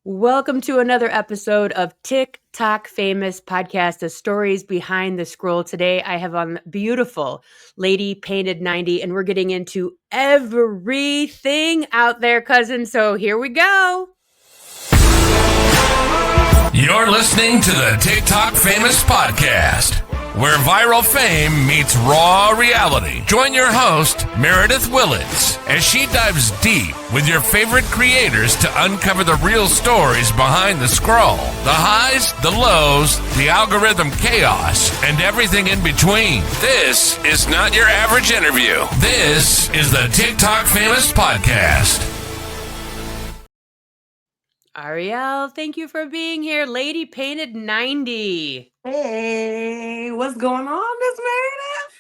Welcome to another episode of TikTok Famous Podcast, the stories behind the scroll. Today I have on beautiful LadyPainted90, and we're getting into everything out there, cousin. So here we go. You're listening to the TikTok Famous Podcast, where viral fame meets raw reality. Join your host, Meredith Willits, as she dives deep with your favorite creators to uncover the real stories behind the scroll, the highs, the lows, the algorithm chaos, and everything in between. This is not your average interview. This is the TikTok Famous Podcast. Ariel, thank you for being here. LadyPainted90. Hey, what's going on, Miss Meredith?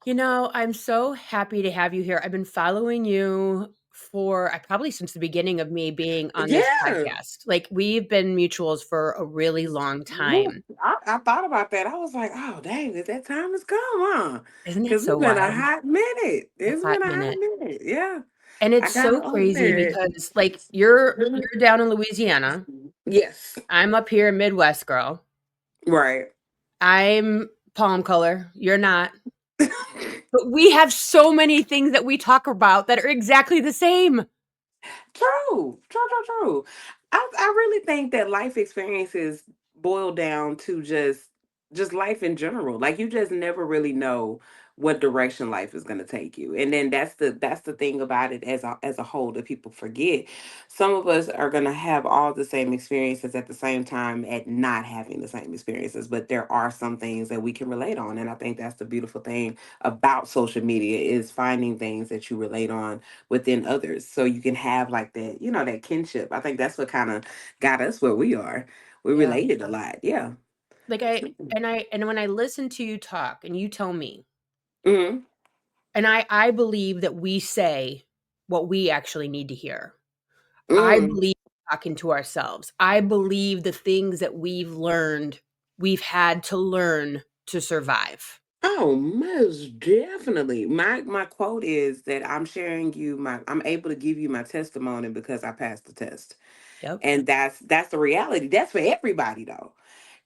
You know, I'm so happy to have you here. I've been following you for probably since the beginning of me being on this podcast. Like, we've been mutuals for a really long time. I thought about that. I was like, oh, dang, that time has come, huh? Isn't it Because so it's been a wild? hot minute. A It's hot been a minute. hot minute. Yeah. And I it's got so over crazy it. because, like, you're down in Louisiana. Yes. I'm up here, Midwest girl. Right. I'm palm color. You're not. But we have so many things that we talk about that are exactly the same. True. I really think that life experiences boil down to just life in general. Like you just never really know what direction life is going to take you. And then that's the thing about it as a whole that people forget. Some of us are going to have all the same experiences at the same time at not having the same experiences, but there are some things that we can relate on. And I think that's the beautiful thing about social media is finding things that you relate on within others so you can have like that that kinship. I think that's what kind of got us where we are. We Yeah. related a lot. Yeah. Like and when I listen to you talk and you tell me, Hmm. and I believe that we say what we actually need to hear. I Mm. believe talking to ourselves. I believe the things that we've learned, we've had to learn to survive. Oh, most definitely. My quote is that I'm able to give you my testimony because I passed the test. Yep. And that's the reality. That's for everybody though.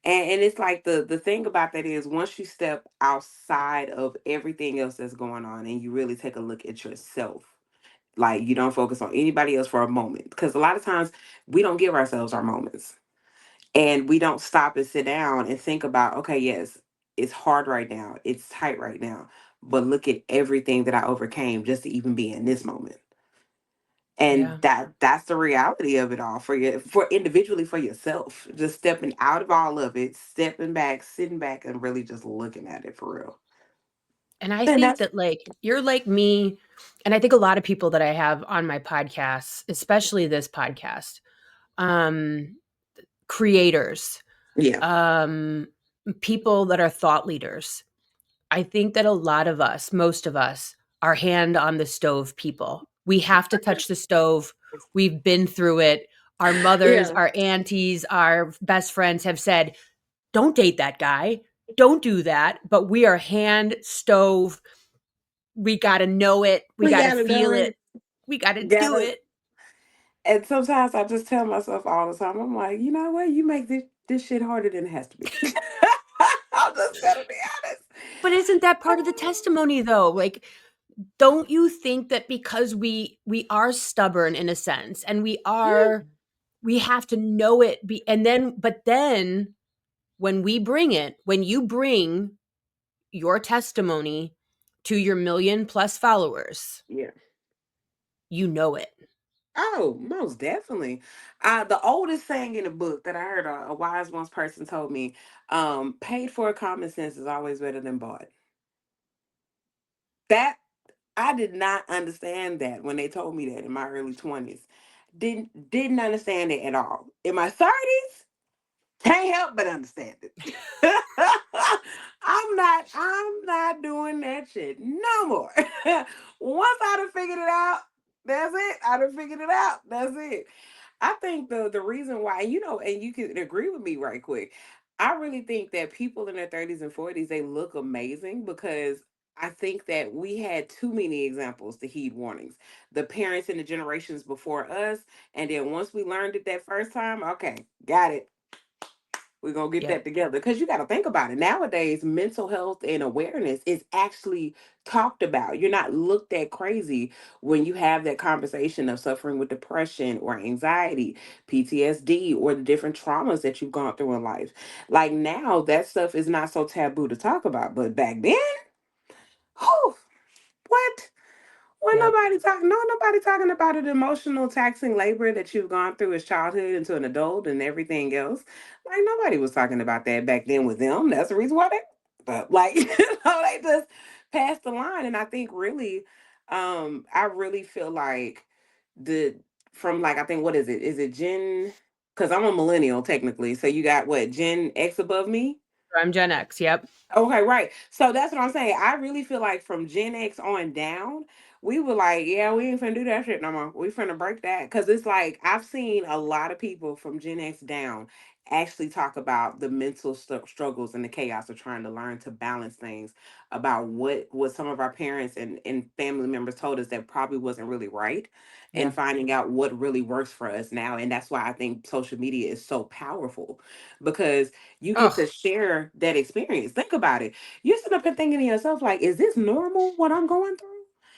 And it's like the thing about that is once you step outside of everything else that's going on and you really take a look at yourself, like you don't focus on anybody else for a moment. Because a lot of times we don't give ourselves our moments and we don't stop and sit down and think about, okay, yes, it's hard right now, it's tight right now, but look at everything that I overcame just to even be in this moment. And Yeah. that's the reality of it all for individually for yourself. Just stepping out of all of it, stepping back, sitting back, and really just looking at it for real. And I And think that's that like you're like me, and I think a lot of people that I have on my podcasts, especially this podcast, um, creators, yeah. um, people that are thought leaders. I think that a lot of us, most of us, are hand on the stove people. We have to touch the stove. We've been through it. Our mothers, Yeah. our aunties, our best friends have said, don't date that guy. Don't do that. But we are hand stove. We got to know it. We We got to gotta know feel it. it. We got to do Gotta it. And sometimes I just tell myself all the time, I'm like, you know what? You make this shit harder than it has to be. I'm just gonna be honest. But isn't that part of the testimony though? Like, don't you think that because we are stubborn in a sense and Yeah. we have to know it and then but then when you bring your testimony to your million plus followers, Yeah. you know it. Oh, most definitely. The oldest saying in a book that I heard a wise once person told me, paid for common sense is always better than bought. That I did not understand that when they told me that in my early 20s. Didn't understand it at all. In my 30s, can't help but understand it. I'm not doing that shit no more. Once I done figured it out, that's it. I done figured it out. That's it. I think the reason why, and you can agree with me right quick. I really think that people in their 30s and 40s, they look amazing because I think that we had too many examples to heed warnings. The parents in the generations before us, and then once we learned it that first time, okay, got it. We're gonna get Yep. that together. Because you gotta think about it. Nowadays, mental health and awareness is actually talked about. You're not looked at crazy when you have that conversation of suffering with depression or anxiety, PTSD, or the different traumas that you've gone through in life. Like now, that stuff is not so taboo to talk about. But back then, whew, what? When Yep. nobody talking about the emotional taxing labor that you've gone through as childhood into an adult and everything else. Like nobody was talking about that back then with them. That's the reason why they, but like they just passed the line. And I think really, I really feel like the from like I think what is it? Is it Gen? Because I'm a millennial technically. So you got what Gen X above me? I'm Gen X. Yep. Okay, right. So that's what I'm saying. I really feel like from Gen X on down, we were like, yeah, we ain't finna do that shit no more. We finna break that. Cause it's like I've seen a lot of people from Gen X down actually talk about the mental struggles and the chaos of trying to learn to balance things, about what some of our parents and family members told us that probably wasn't really right, and Yeah. finding out what really works for us now. And that's why I think social media is so powerful, because you get to Oh, share that experience. Think about it. You're sitting up and thinking to yourself, like, is this normal what I'm going through?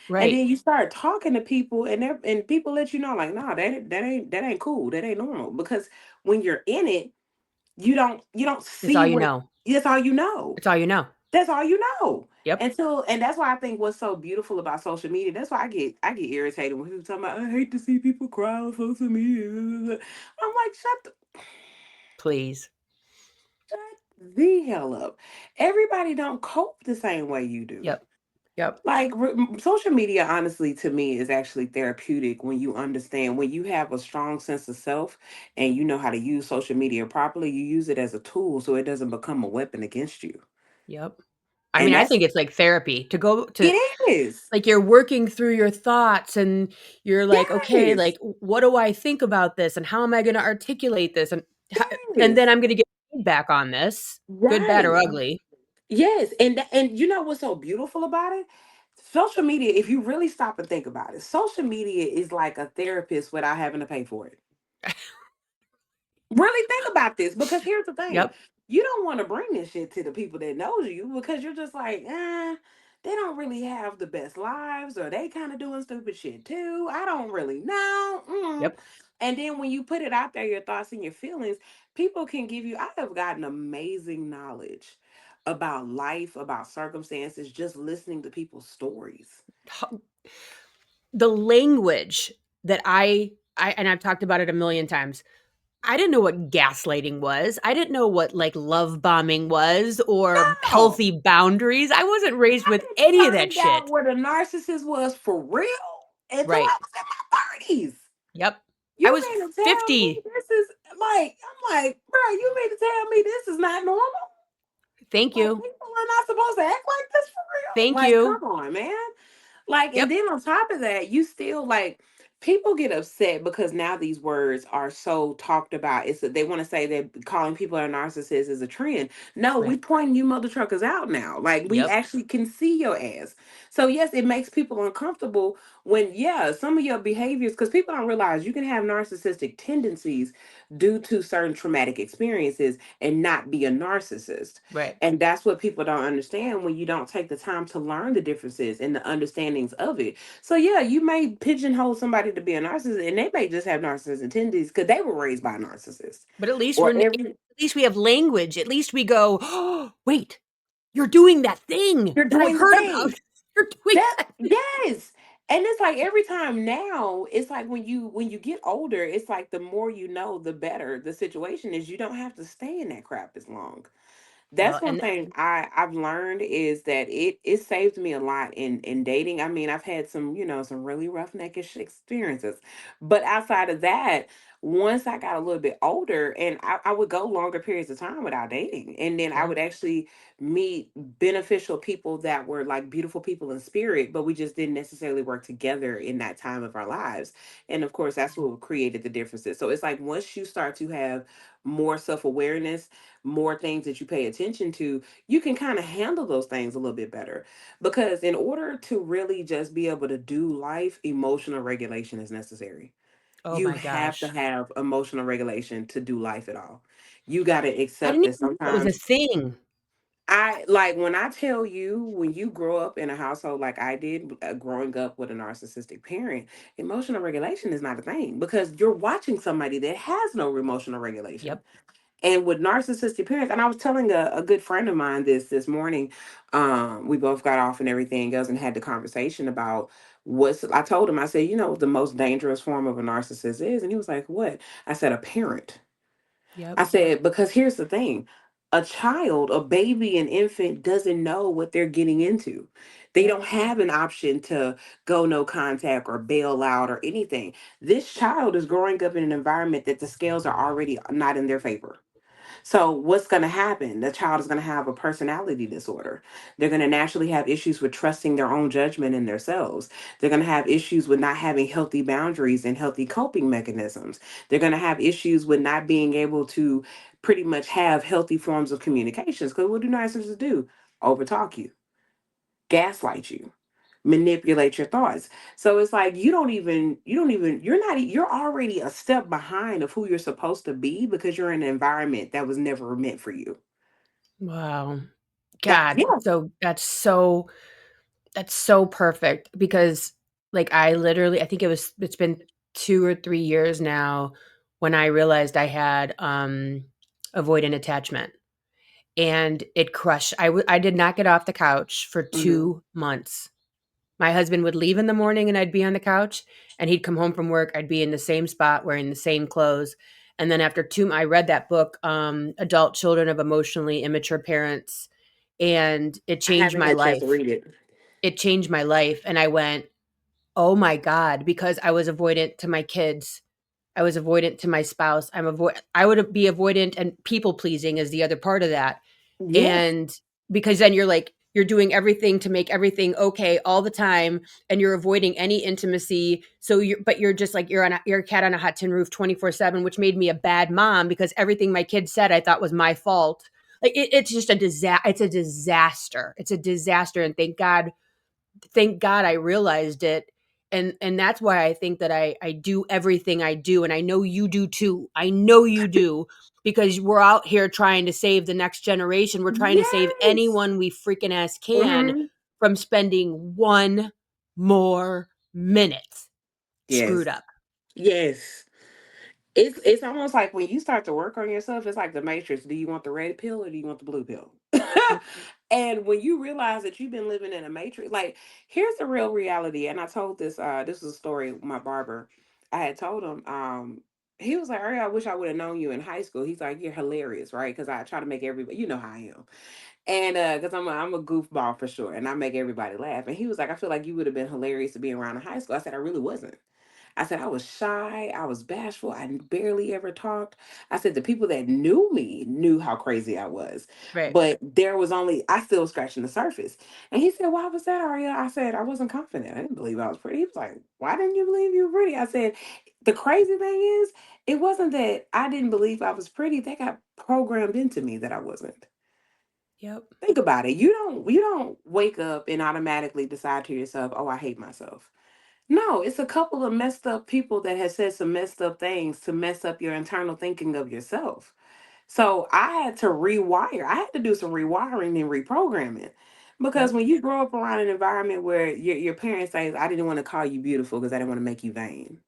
And right. then you start talking to people, and people let you know, like, nah, that ain't cool. That ain't normal. Because when you're in it, you don't It's see all you what know. that's all you know. It's all you know. That's all you know. Yep. And that's why I think what's so beautiful about social media. That's why I get irritated when people talk about I hate to see people cry on social media. I'm like, Please. shut the hell up. Everybody don't cope the same way you do. Yep. Yep. Like social media, honestly, to me, is actually therapeutic when you understand, when you have a strong sense of self and you know how to use social media properly, you use it as a tool so it doesn't become a weapon against you. Yep. I And mean, I that's think it's like therapy to go to, it is. like, you're working through your thoughts and you're like, okay, Yes. like, what do I think about this and how am I going to articulate this, and then Yes. I'm going to get feedback on this, good, bad, or Right. ugly. Yes. And you know what's so beautiful about it? Social media, if you really stop and think about it, social media is like a therapist without having to pay for it. Really think about this, because here's the thing. Yep. You don't want to bring this shit to the people that knows you, because you're just like, they don't really have the best lives, or they kind of doing stupid shit too. I don't really know. Yep. And then when you put it out there, your thoughts and your feelings, people can give you, I have gotten amazing knowledge about life, about circumstances, just listening to people's stories. The language that I and I've talked about it a million times. I didn't know what gaslighting was. I didn't know what, like, love bombing was or No, healthy boundaries. I wasn't raised I with didn't any of that find out shit. what a narcissist was for real until Right. I was in my 30s. Yep. I You was mean to tell me 50. this is like, I'm like, bro, you mean to tell me this is not normal? Thank Like, you. people are not supposed to act like this for real? Thank Like, you. come on, man. Like, and Yep. then on top of that, you still like people get upset because now these words are so talked about. It's they want to say that calling people a narcissist is a trend. No, we Right. pointing you mother truckers out now. Like we Yep. actually can see your ass. So yes, it makes people uncomfortable when yeah, some of your behaviors, because people don't realize you can have narcissistic tendencies due to certain traumatic experiences and not be a narcissist. Right. And that's what people don't understand when you don't take the time to learn the differences and the understandings of it. So yeah, you may pigeonhole somebody to be a narcissist, and they may just have narcissistic tendencies because they were raised by a narcissist. But at least Or at every least we have language. At least we go, oh, wait, you're doing that thing you're that I've doing the heard about. thing. You're doing That that. yes. And it's like every time now, it's like when you get older, it's like the more you know, the better the situation is. You don't have to stay in that crap as long. Well, That's one and thing I've learned is that it saved me a lot in dating. I mean, I've had some, some really roughneckish experiences. But outside of that, once I got a little bit older, and I would go longer periods of time without dating, and then I Yeah. would actually meet beneficial people that were like beautiful people in spirit, but we just didn't necessarily work together in that time of our lives. And of course, that's what created the differences. So it's like once you start to have more self awareness, more things that you pay attention to, you can kind of handle those things a little bit better. Because in order to really just be able to do life, emotional regulation is necessary. Oh You my have to gosh. have emotional regulation to do life at all. You got to I accept didn't that even know that was a sometimes thing. I like when I tell you, when you grow up in a household like I did, growing up with a narcissistic parent, emotional regulation is not a thing because you're watching somebody that has no emotional regulation. Yep. And with narcissistic parents, and I was telling a good friend of mine this morning, we both got off and everything else and had the conversation about what's, I told him, I said, you know what the most dangerous form of a narcissist is? And he was like, what? I said, a parent. Yep. I said, because here's the thing, a child, a baby, an infant doesn't know what they're getting into. They Yep. don't have an option to go no contact or bail out or anything. This child is growing up in an environment that the scales are already not in their favor. So, what's going to happen? The child is going to have a personality disorder. They're going to naturally have issues with trusting their own judgment in themselves. They're going to have issues with not having healthy boundaries and healthy coping mechanisms. They're going to have issues with not being able to pretty much have healthy forms of communications. Because what do narcissists do? Overtalk you, gaslight you, manipulate your thoughts. So it's like you're not you're already a step behind of who you're supposed to be because you're in an environment that was never meant for you. Wow. That God, yeah. so that's so perfect because like I literally I think it's been 2 or 3 years now when I realized I had avoidant attachment and it crushed. I did not get off the couch for Hmm. 2 months. My husband would leave in the morning and I'd be on the couch and he'd come home from work. I'd be in the same spot wearing the same clothes. And then after 2 I read that book, Adult Children of Emotionally Immature Parents, and it I changed haven't my had a chance to life. read it. It changed my life and I went, "Oh my god," because I was avoidant to my kids. I was avoidant to my spouse. I would be avoidant and people pleasing is the other part of that. Yes. And because then you're doing everything to make everything okay all the time and you're avoiding any intimacy. So you're just like you're a cat on a hot tin roof 24/7, which made me a bad mom because everything my kids said I thought was my fault. Like it's just a disaster. It's a disaster. It's a disaster. And thank God I realized it. And that's why I think that I do everything I do. And I know you do too. I know you do because we're out here trying to save the next generation. We're trying to save Yes. anyone we freaking ass can Hmm. from spending one more minute Yes. screwed up. Yes. It's almost like when you start to work on yourself, it's like the matrix. Do you want the red pill or do you want the blue pill? Mm. And when you realize that you've been living in a matrix, like here's the real reality. And I told this was a story with my barber. I had told him, he was like, "Ari, I wish I would have known you in high school." He's like, "You're hilarious, right?" Because I try to make everybody, you know how I am. And because I'm a goofball for sure, and I make everybody laugh. And he was like, "I feel like you would have been hilarious to be around in high school." I said, "I really wasn't." I said, "I was shy, I was bashful, barely ever talked." I said, "The people that knew me knew how crazy I was, Right. but there was only, I still scratching the surface." And he said, "Why was that, Aria?" I said, "I wasn't confident. I didn't believe I was pretty." He was like, "Why didn't you believe you were pretty?" I said, "The crazy thing is, it wasn't that I didn't believe I was pretty. That got programmed into me that I wasn't." Yep. Think about it. You don't wake up and automatically decide to yourself, "Oh, I hate myself." No, it's a couple of messed up people that have said some messed up things to mess up your internal thinking of yourself. So I had to rewire. I had to do some rewiring and reprogramming. Because Yep. when you grow up around an environment where your parents say, "I didn't want to call you beautiful because I didn't want to make you vain."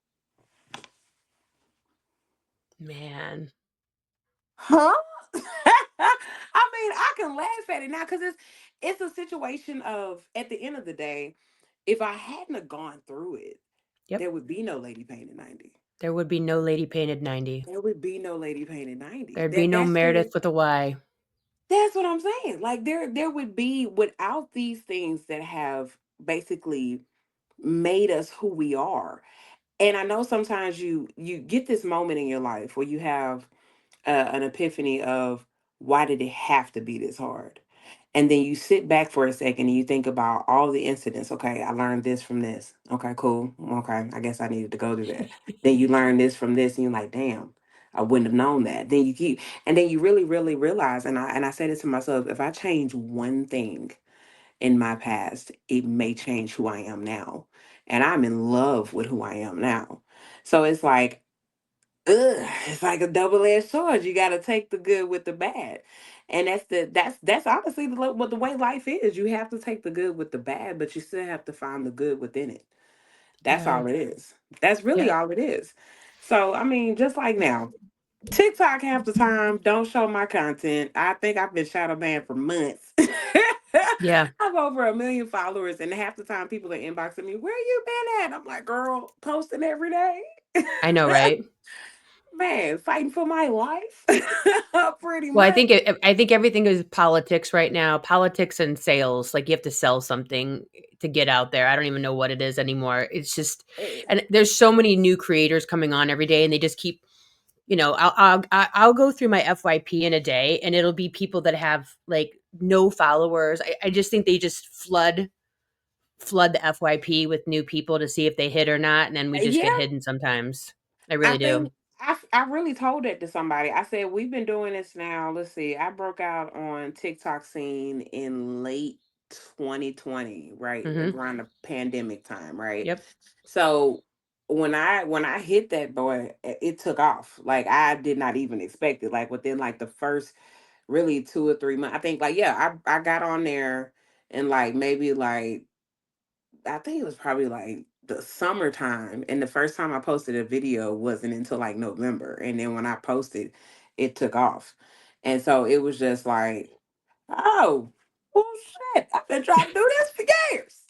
Man. Huh? I mean, I can laugh at it now because it's a situation of, at the end of the day, if I hadn't have gone through it, Yep. there would be no Lady Painted 90. There would be no Lady Painted 90. There would be no Lady Painted 90. There'd be no Meredith with a Y. That's what I'm saying. Like there would be, without these things that have basically made us who we are. And I know sometimes you get this moment in your life where you have an epiphany of, why did it have to be this hard? And then you sit back for a second and you think about all the incidents. Okay, I learned this from this. Okay, cool. Okay, I guess I needed to go through that. Then you learn this from this, and you're like, damn, I wouldn't have known that. Then you keep, and then you really, really realize. And I say this to myself: if I change one thing in my past, it may change who I am now. And I'm in love with who I am now. So it's like, ugh, it's like a double-edged sword. You got to take the good with the bad. And that's honestly what the way life is. You have to take the good with the bad, but you still have to find the good within it. That's Yeah. all it is. That's really Yeah. all it is. So, I mean, just like now, TikTok half the time don't show my content. I think I've been shadow banned for months. I Yeah. have over 1 million followers, and half the time people are inboxing me, "Where you been at?" I'm like, "Girl, posting every day." I know, right? Man, fighting for my life, pretty Well, much. I think everything is politics right now, politics and sales. Like you have to sell something to get out there. I don't even know what it is anymore. It's just, Eh, and there's so many new creators coming on every day, and they just keep, I'll go through my FYP in a day, and it'll be people that have like no followers. I just think they just flood the FYP with new people to see if they hit or not, and then we just get Yeah, hidden sometimes. I I really do. think I really told that to somebody. I said, we've been doing this now. Let's see. I broke out on TikTok scene in late 2020, right? Hmm. Around the pandemic time, right? Yep. So when I hit that, boy, it took off. Like, I did not even expect it. Like, within like the first really 2 or 3 months, I think, like, yeah, I got on there and like maybe like, I think it was probably like the summertime. And the first time I posted a video wasn't until like November. And then when I posted, it took off. And so it was just like, oh, well, shit, I've been trying to do this for years.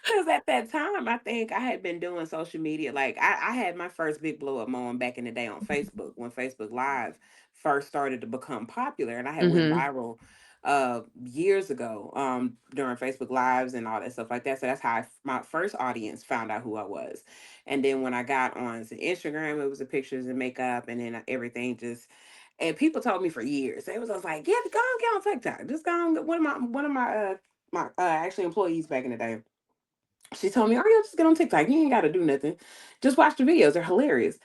Because at that time, I think I had been doing social media. Like, I had my first big blow up moment back in the day on Facebook, when Facebook Live first started to become popular, and I had went Hmm. viral years ago during Facebook Lives and all that stuff like that. So that's how my first audience found out who I was. And then when I got on to Instagram, it was the pictures and makeup, and then everything just. And people told me for years. They was like, "Yeah, go on, get on TikTok. Just go on." One of my actually employees back in the day, she told me, "Oh, yeah, just get on TikTok. You ain't got to do nothing. Just watch the videos. They're hilarious."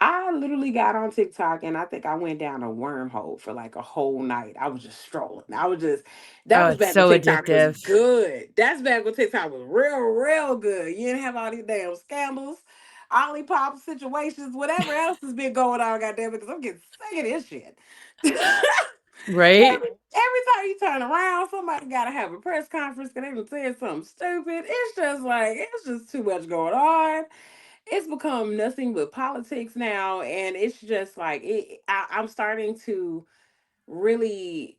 I literally got on TikTok, and I think I went down a wormhole for like a whole night. I was just strolling. That Oh, was it's back when so TikTok was addictive. good. That's back when TikTok was real, real good. You didn't have all these damn scandals, Olipop situations, whatever else has been going on, goddamn it, because I'm getting sick of this shit. Right? Every time you turn around, somebody got to have a press conference because they done said something stupid. It's just like, it's just too much going on. It's become nothing but politics now. And it's just like, I'm starting to really,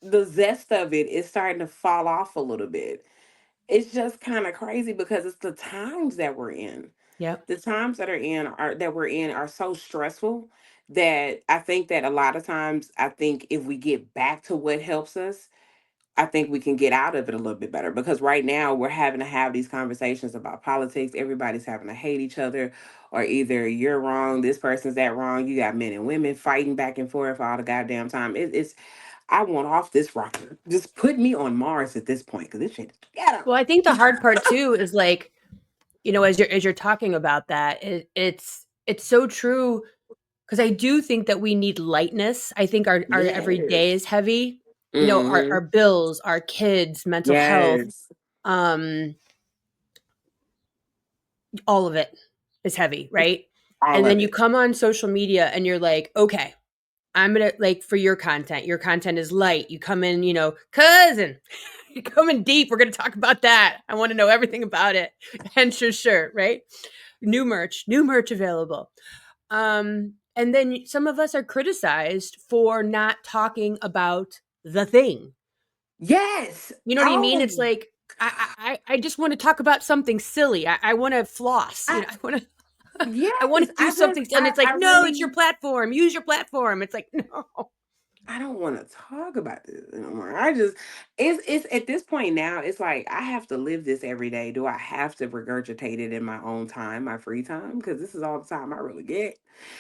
the zest of it is starting to fall off a little bit. It's just kind of crazy because it's the times that we're in. Yep. The times that we're in are so stressful that I think that a lot of times, I think if we get back to what helps us, I think we can get out of it a little bit better, because right now we're having to have these conversations about politics. Everybody's having to hate each other, or either you're wrong, this person's that wrong. You got men and women fighting back and forth all the goddamn time. It's I want off this rocket. Just put me on Mars at this point, because this shit is ghetto. Well, I think the hard part too is like, as you're talking about that, it's so true because I do think that we need lightness. I think our everyday Yes. is heavy. Our Hmm. bills, our kids, mental health, Yes. um, all of it is heavy, right? All And then of you it. come on social media and you're like, okay, I'm gonna like for your content. Your content is light. You come in, cousin, you're coming deep. We're gonna talk about that. I want to know everything about it. Hence your shirt, right? New merch available. And then some of us are criticized for not talking about the thing. Yes. You know what I mean? It's Oh like God. I just want to talk about something silly. I want to floss. I I want to I want yes. to do something, and it's like, I no, it's your really platform. Use your platform. It's like, no. I don't want to talk about this anymore. It's at this point now, it's like I have to live this every day. Do I have to regurgitate it in my own time, my free time? Because this is all the time I really get.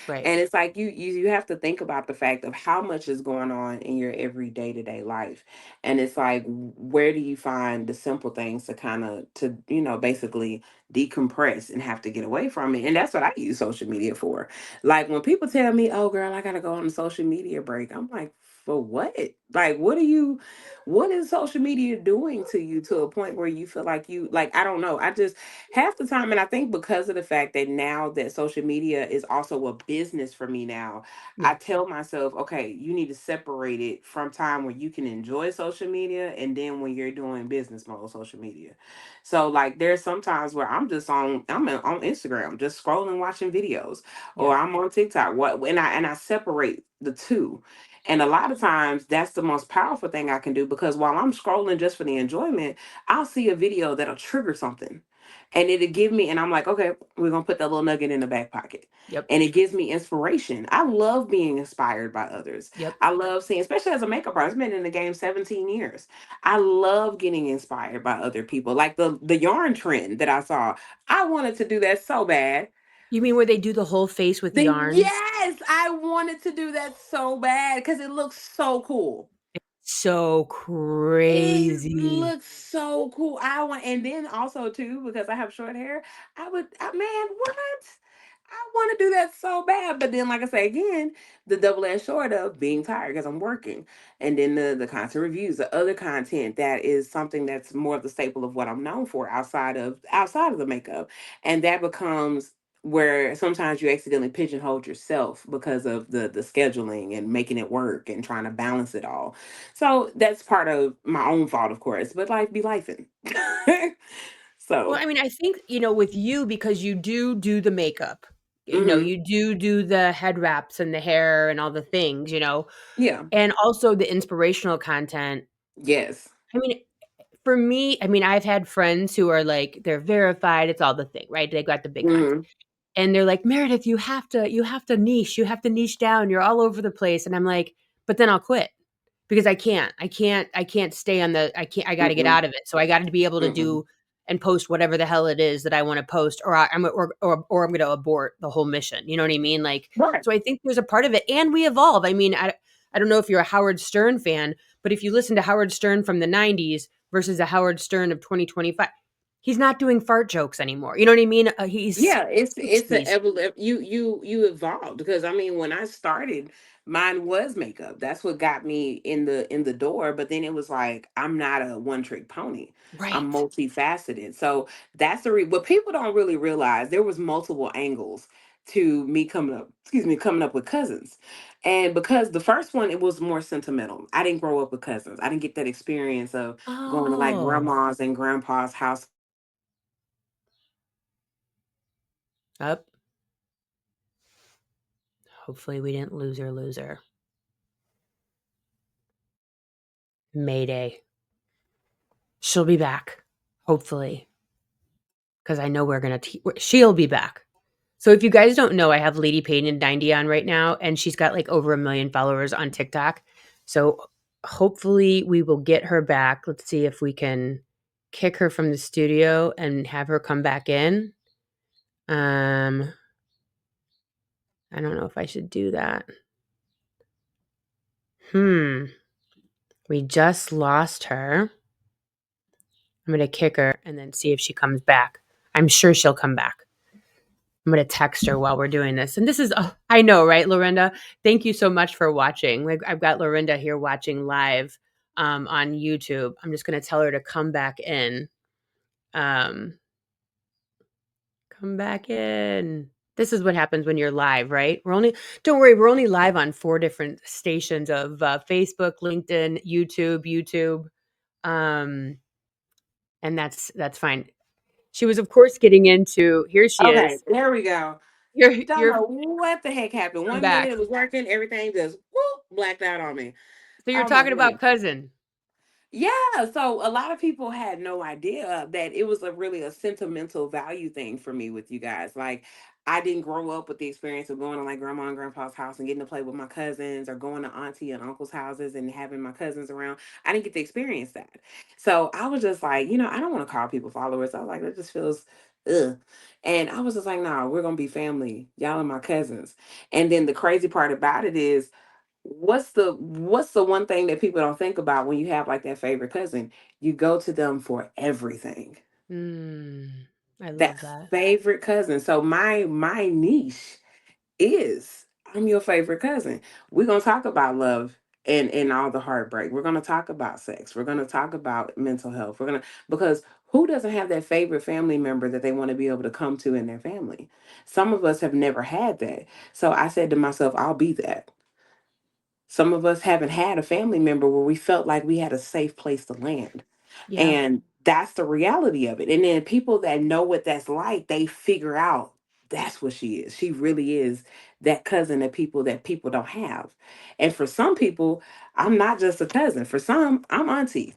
Right. And it's like you have to think about the fact of how much is going on in your every day-to-day life. And it's like, where do you find the simple things to kind of to, basically decompress and have to get away from it. And that's what I use social media for. Like when people tell me, "Oh girl, I got to go on a social media break." I'm like, "For what? Like what is social media doing to you to a point where you feel like you like I don't know. I just half the time, and I think because of the fact that now that social media is also a business for me now, I Yeah. tell myself, okay, you need to separate it from time where you can enjoy social media and then when you're doing business mode social media. So like there's sometimes where I'm on Instagram just scrolling watching videos, or Yep. I'm on TikTok, what and I separate the two. And a lot of times that's the most powerful thing I can do, because while I'm scrolling just for the enjoyment, I'll see a video that'll trigger something, and it'll give me, and I'm like, okay, we're gonna put that little nugget in the back pocket. Yep. And it gives me inspiration. I love being inspired by others. Yep. I love seeing, especially as a makeup artist, I've been in the game 17 years. I love getting inspired by other people. Like the yarn trend that I saw, I wanted to do that so bad. You mean where they do the whole face with Then yarn? yes, I wanted to do that so bad because it looks so cool. So It crazy. looks so cool. I want, and then also too, because I have short hair, man, what? I want to do that so bad. But then, like I say again, the double-edged sword of being tired because I'm working. And then the content reviews, the other content that is something that's more of the staple of what I'm known for outside of the makeup. And that becomes where sometimes you accidentally pigeonhole yourself because of the scheduling and making it work and trying to balance it all. So that's part of my own fault, of course, but life be lifing. Well, So, I mean, I think, with you, because you do the makeup, mhm, you do the head wraps and the hair and all the things, yeah, and also the inspirational content. yes, I mean, for me, I mean, I've had friends who are like, they're verified, it's all the thing, right? They got the big content. hmm, And they're like, "Meredith, you have to niche down. You're all over the place." And I'm like, "But then I'll quit." Because I can't stay on the I can't I gotta get mm-mm, out of it. So I gotta be able to mm-mm. do and post whatever the hell it is that I wanna post, or I'm gonna abort the whole mission, you know what I mean? Like, Right. so I think there's a part of it, and we evolve. I mean, I don't know if you're a Howard Stern fan, but if you listen to Howard Stern from the '90s versus the Howard Stern of 2025, he's not doing fart jokes anymore, you know what I mean? He's Yeah, it's an 60s. evolution. You evolved, because I mean, when I started, mine was makeup. That's what got me in the door. But then it was like, I'm not a one trick pony. I'm Right. multifaceted. So that's what people don't really realize. There was multiple angles to me coming up. Excuse me, coming up with cousins, and because the first one, it was more sentimental. I didn't grow up with cousins. I didn't get that experience of going to like Oh. grandma's and grandpa's house. Up. Hopefully we didn't lose her. Mayday. She'll be back. Hopefully. Because I know she'll be back. So if you guys don't know, I have LadyPainted90 on right now, and she's got like over 1 million followers on TikTok. So hopefully we will get her back. Let's see if we can kick her from the studio and have her come back in. Um, I don't know if I should do that. We just lost her. I'm gonna kick her and then see if she comes back. I'm sure she'll come back. I'm gonna text her while we're doing this. And this is, I know, right, Lorinda? Thank you so much for watching. Like, I've got Lorinda here watching live on YouTube. I'm just gonna tell her to come back in. Um, come back in. This is what happens when you're live, right? Don't worry, we're only live on 4 different stations of Facebook, LinkedIn, YouTube. Um, and that's fine. She was, of course, getting into, here she Okay, is. there we go. Don't You're know what the heck happened. come 1 minute back. it was working, everything just whoop, blacked out on me. So you're Oh my talking about goodness. cousin. Yeah, so a lot of people had no idea that it was a really a sentimental value thing for me with you guys. Like I didn't grow up with the experience of going to like grandma and grandpa's house and getting to play with my cousins, or going to auntie and uncle's houses and having my cousins around. I didn't get to experience that. So I was just like, I don't want to call people followers. I was like, that just feels ugh. And I was just like, no, we're gonna be family. Y'all are my cousins. And then the crazy part about it is, what's the one thing that people don't think about when you have like that favorite cousin? You go to them for everything. Mm, I That love that. favorite cousin. So my niche is, I'm your favorite cousin. We're gonna talk about love and all the heartbreak. We're gonna talk about sex. We're gonna talk about mental health. Because who doesn't have that favorite family member that they want to be able to come to in their family? Some of us have never had that. So I said to myself, I'll be that. Some of us haven't had a family member where we felt like we had a safe place to land. Yeah. And that's the reality of it. And then people that know what that's like, they figure out that's what she is. She really is that cousin that people don't have. And for some people, I'm not just a cousin. For some, I'm auntie.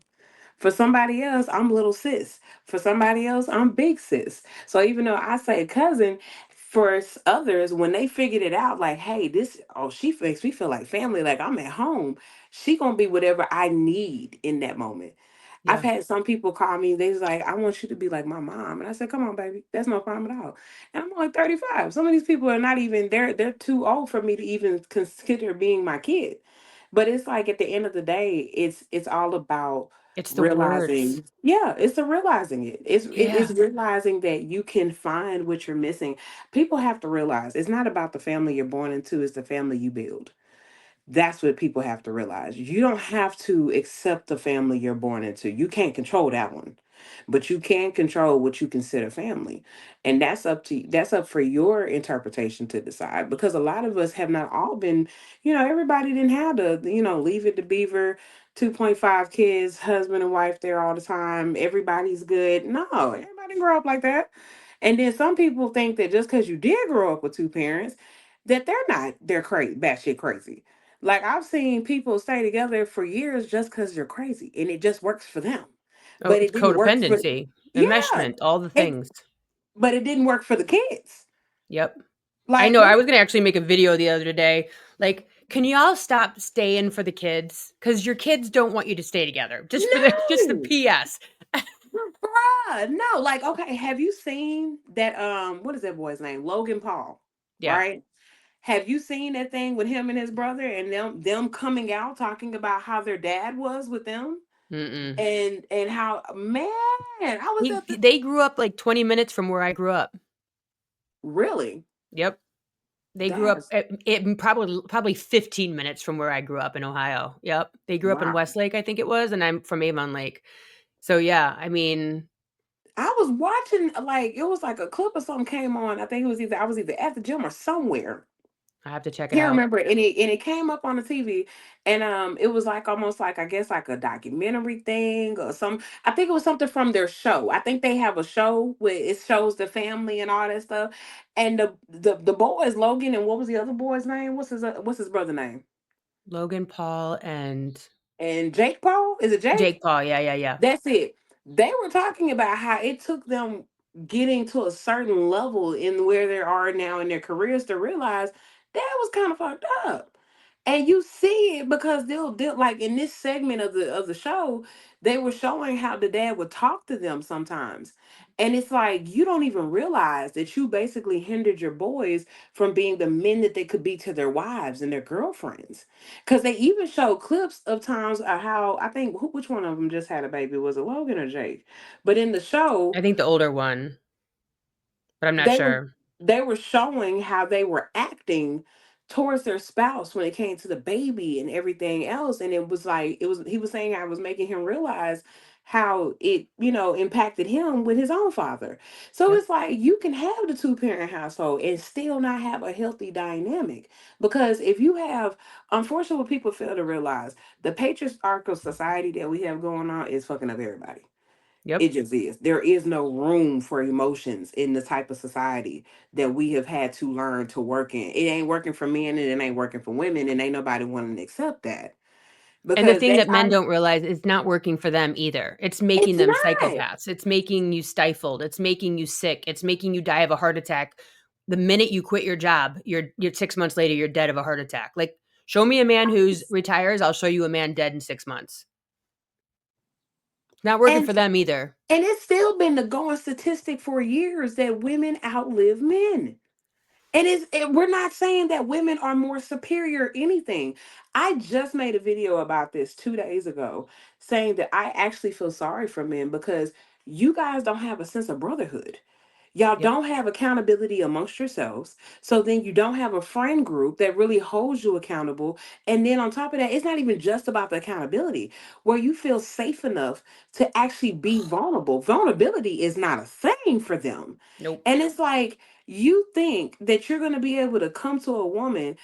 For somebody else, I'm little sis. For somebody else, I'm big sis. So even though I say cousin, for others, when they figured it out, like, hey, she makes me feel like family, like I'm at home. She gonna be whatever I need in that moment. I've Yeah. had some people call me, they was like, I want you to be like my mom. And I said, come on, baby, that's no problem at all. And I'm only 35. Some of these people are not even, they're too old for me to even consider being my kid. But it's like at the end of the day, it's all about It's the words. realizing, yeah, it's the realizing it. It Yeah. is realizing that you can find what you're missing. People have to realize it's not about the family you're born into, it's the family you build. That's what people have to realize. You don't have to accept the family you're born into. You can't control that one. But you can control what you consider family. And that's up for your interpretation to decide, because a lot of us have not all been, everybody didn't have to, leave it to beaver, 2.5 kids, husband and wife there all the time. Everybody's good. No, everybody didn't grow up like that. And then some people think that just because you did grow up with two parents, that they're crazy, batshit crazy. Like I've seen people stay together for years just because they're crazy and it just works for them. Oh, But it's it didn't work for, codependency, yeah, enmeshment, all the it, things. but it didn't work for the kids. Yep. I Like, know. I what? was gonna actually make a video the other day. Like, can y'all stop staying for the kids? Because your kids don't want you to stay together. Just the No, PS. bruh, no. Like, okay, have you seen that? What is that boy's name? Logan Paul, Yeah. right? Have you seen that thing with him and his brother and them coming out talking about how their dad was with them? Mm-mm. And how, man, I was at the, They grew up like 20 minutes from where I grew up. really, Yep. They grew up that's at probably 15 minutes from where I grew up in Ohio. Yep. They grew up in wow. Westlake, I think it was, and I'm from Avon Lake. So yeah, I mean, I was watching, like, it was like a clip or something came on. I think it was either I was either at the gym or somewhere. I have to check it Can't out. remember. And it came up on the TV, and it was like almost like, I guess, like a documentary thing or some. I think it was something from their show. I think they have a show where it shows the family and all that stuff. And the boys, Logan, and what was the other boy's name? What's his brother name? Logan Paul and And Jake Paul? Is it Jake? Jake Paul. Yeah, yeah, yeah. That's it. They were talking about how it took them getting to a certain level in where they are now in their careers to realize that was kind of fucked up. And you see it because they'll like in this segment of the show, they were showing how the dad would talk to them sometimes. And it's like you don't even realize that you basically hindered your boys from being the men that they could be to their wives and their girlfriends. Because they even show clips of times of how, I think, which one of them just had a baby? Was it Logan or Jake? But in the show, I think the older one, but I'm not they were sure. they were showing how they were acting towards their spouse when it came to the baby and everything else. And it was like, he was saying I was making him realize how it, impacted him with his own father. So Yep. it's like you can have the two-parent household and still not have a healthy dynamic. Because if you have, unfortunately, what people fail to realize, the patriarchal society that we have going on is fucking up everybody. Yep. It just is. There is no room for emotions in the type of society that we have had to learn to work in. It ain't working for men and it ain't working for women, and ain't nobody wanting to accept that And the because thing that's that men our. don't realize is not working for them either. It's making It's them not. psychopaths. It's making you stifled. It's making you sick. It's making you die of a heart attack the minute you quit your job, you're 6 months later, you're dead of a heart attack. Like, show me a man who's retires, I'll show you a man dead in 6 months. Not working And for them either. and it's still been the going statistic for years that women outlive men. And we're not saying that women are more superior or anything. I just made a video about this 2 days ago saying that I actually feel sorry for men because you guys don't have a sense of brotherhood. Y'all Yep. don't have accountability amongst yourselves. So then you don't have a friend group that really holds you accountable. And then on top of that, it's not even just about the accountability, where you feel safe enough to actually be vulnerable. Vulnerability is not a thing for them. Nope. And it's like, you think that you're going to be able to come to a woman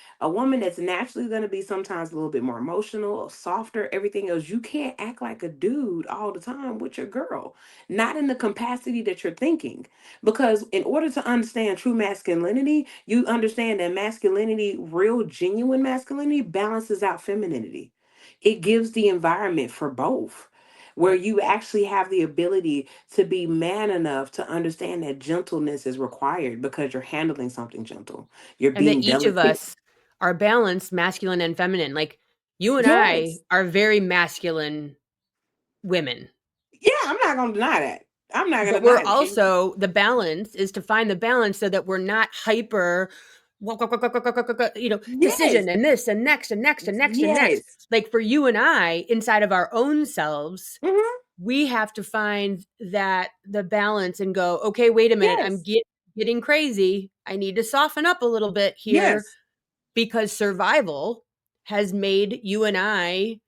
that's naturally going to be sometimes a little bit more emotional, softer, everything else. You can't act like a dude all the time with your girl, not in the capacity that you're thinking. Because in order to understand true masculinity, you understand that masculinity, real, genuine masculinity, balances out femininity. It gives the environment for both, where Yep. you actually have the ability to be man enough to understand that gentleness is required because you're handling something gentle. You're And that being each of delicate. us are balanced, masculine and feminine. Like, you and I Yes. are very masculine women. Yeah, I'm not going to deny that. I'm not going to But we're deny that. also, the balance is to find the balance so that we're not hyper, Yes. decision and this and next and next and next and next. Yes. Like, for you and I, inside of our own selves, Hmm. we have to find that the balance and go, okay, wait a minute, I'm Yes. getting crazy. I need to soften up a little bit here Yes. because survival has made you and I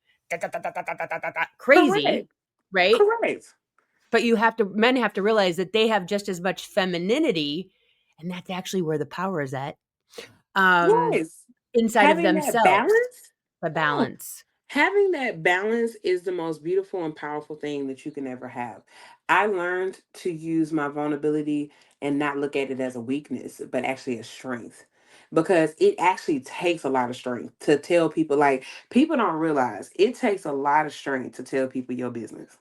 crazy, Correct. right? Correct. But men have to realize that they have just as much femininity, and that's actually where the power is at, um, Yes. inside of Having that themselves, balance. the Yeah. balance. Having that balance is the most beautiful and powerful thing that you can ever have. I learned to use my vulnerability and not look at it as a weakness, but actually a strength. Because it actually takes a lot of strength to tell people, like, people don't realize it takes a lot of strength to tell people your business.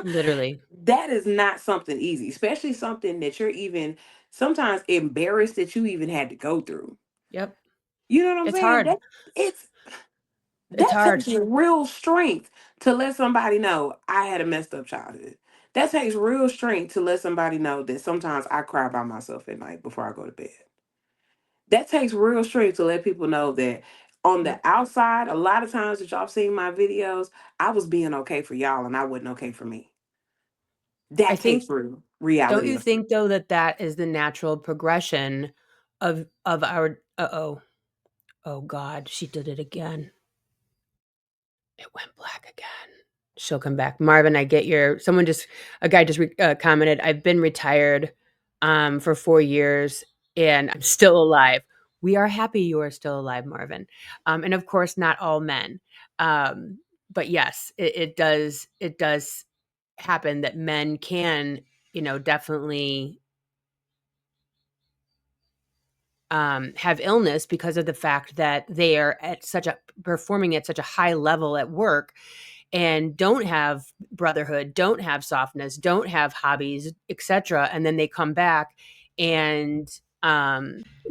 Literally. That is not something easy, especially something that you're even sometimes embarrassed that you even had to go through. Yep. You know what I'm It's saying? hard. It's It's that hard. takes real strength to let somebody know I had a messed up childhood. That takes real strength to let somebody know that sometimes I cry by myself at night before I go to bed. That takes real strength to let people know that on the Yep. outside, a lot of times that y'all seen my videos, I was being okay for y'all and I wasn't okay for me. I That think, takes real don't reality you of it. think though that that is the natural progression of our, uh-oh, oh God, she did it again. It went black again. She'll come back. Marvin, I get your, a guy just commented, I've been retired for 4 years and I'm still alive. We are happy you are still alive, Marvin. And of course, not all men. Um, but yes, it does happen that men can, definitely have illness because of the fact that they are performing at such a high level at work and don't have brotherhood, don't have softness, don't have hobbies, etc. And then they come back and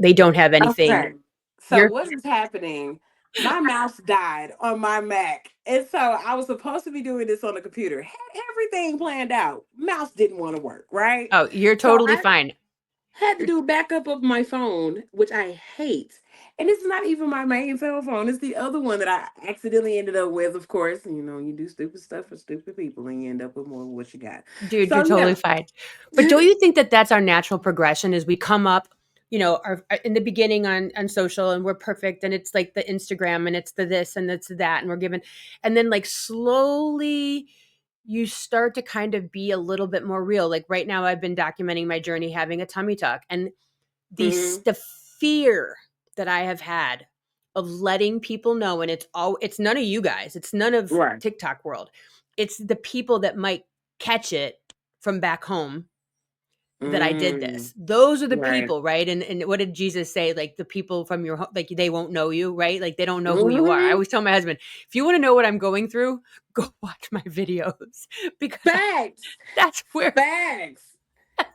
they don't have Okay. anything. So You're what is happening? My mouse died on my Mac. And so I was supposed to be doing this on the computer. Had everything planned out. Mouse didn't want to work, right? you're So totally I fine. had to You're, do a backup of my phone, which I hate. And it's not even my main cell phone. It's the other one that I accidentally ended up with, of course. You know, you do stupid stuff for stupid people and you end up with more of what you got. dude, you're So totally yeah. fine. But don't you think that that's our natural progression? Is we come up, in the beginning on social, and we're perfect, and it's like the Instagram, and it's the this and it's that, and we're given, and then like slowly you start to kind of be a little bit more real. Like right now, I've been documenting my journey having a tummy tuck, and Hmm. the fear that I have had of letting people know, and it's none of you guys, it's none of Right. TikTok world. It's the people that might catch it from back home that I did Mm, this. Those are the right. people, right? And what did Jesus say? Like the people from your home, like they won't know you, right? Like they don't know who you are. I Hmm. always tell my husband, if you want to know what I'm going through, go watch my videos because Facts. that's where Facts.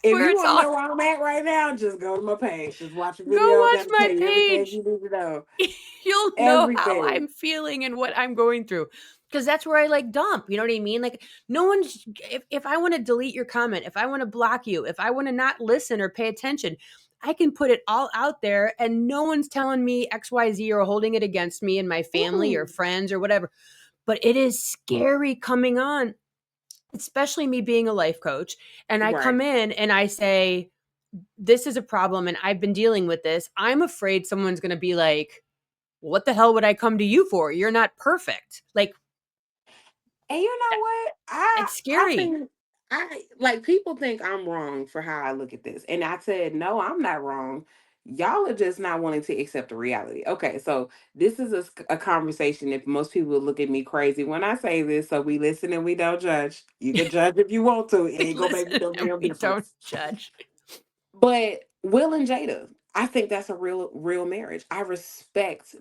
If where you it's want to all know where I'm at right now, just go to my page. Just watch a go video. watch That'll my tell you everything page. you need to know. You'll know how Everything. I'm feeling and what I'm going through. Because that's where I like dump. You know what I mean? Like, no one's, if I want to delete your comment, if I want to block you, if I want to not listen or pay attention, I can put it all out there and no one's telling me XYZ or holding it against me and my family or Mm-mm. friends or whatever. But it is scary coming on, especially me being a life coach. And I Right. come in and I say, this is a problem and I've been dealing with this. I'm afraid someone's going to be like, what the hell would I come to you for? You're not perfect. Like, And you know what? it's I scary. think I like people think I'm wrong for how I look at this. And I said, no, I'm not wrong. Y'all are just not wanting to accept the reality. Okay, so this is a conversation. If most people would look at me crazy when I say this, so we listen and we don't judge. You can judge if you want to. It We ain't gonna make listen no and damn we don't difference. judge. But Will and Jada, I think that's a real marriage. I respect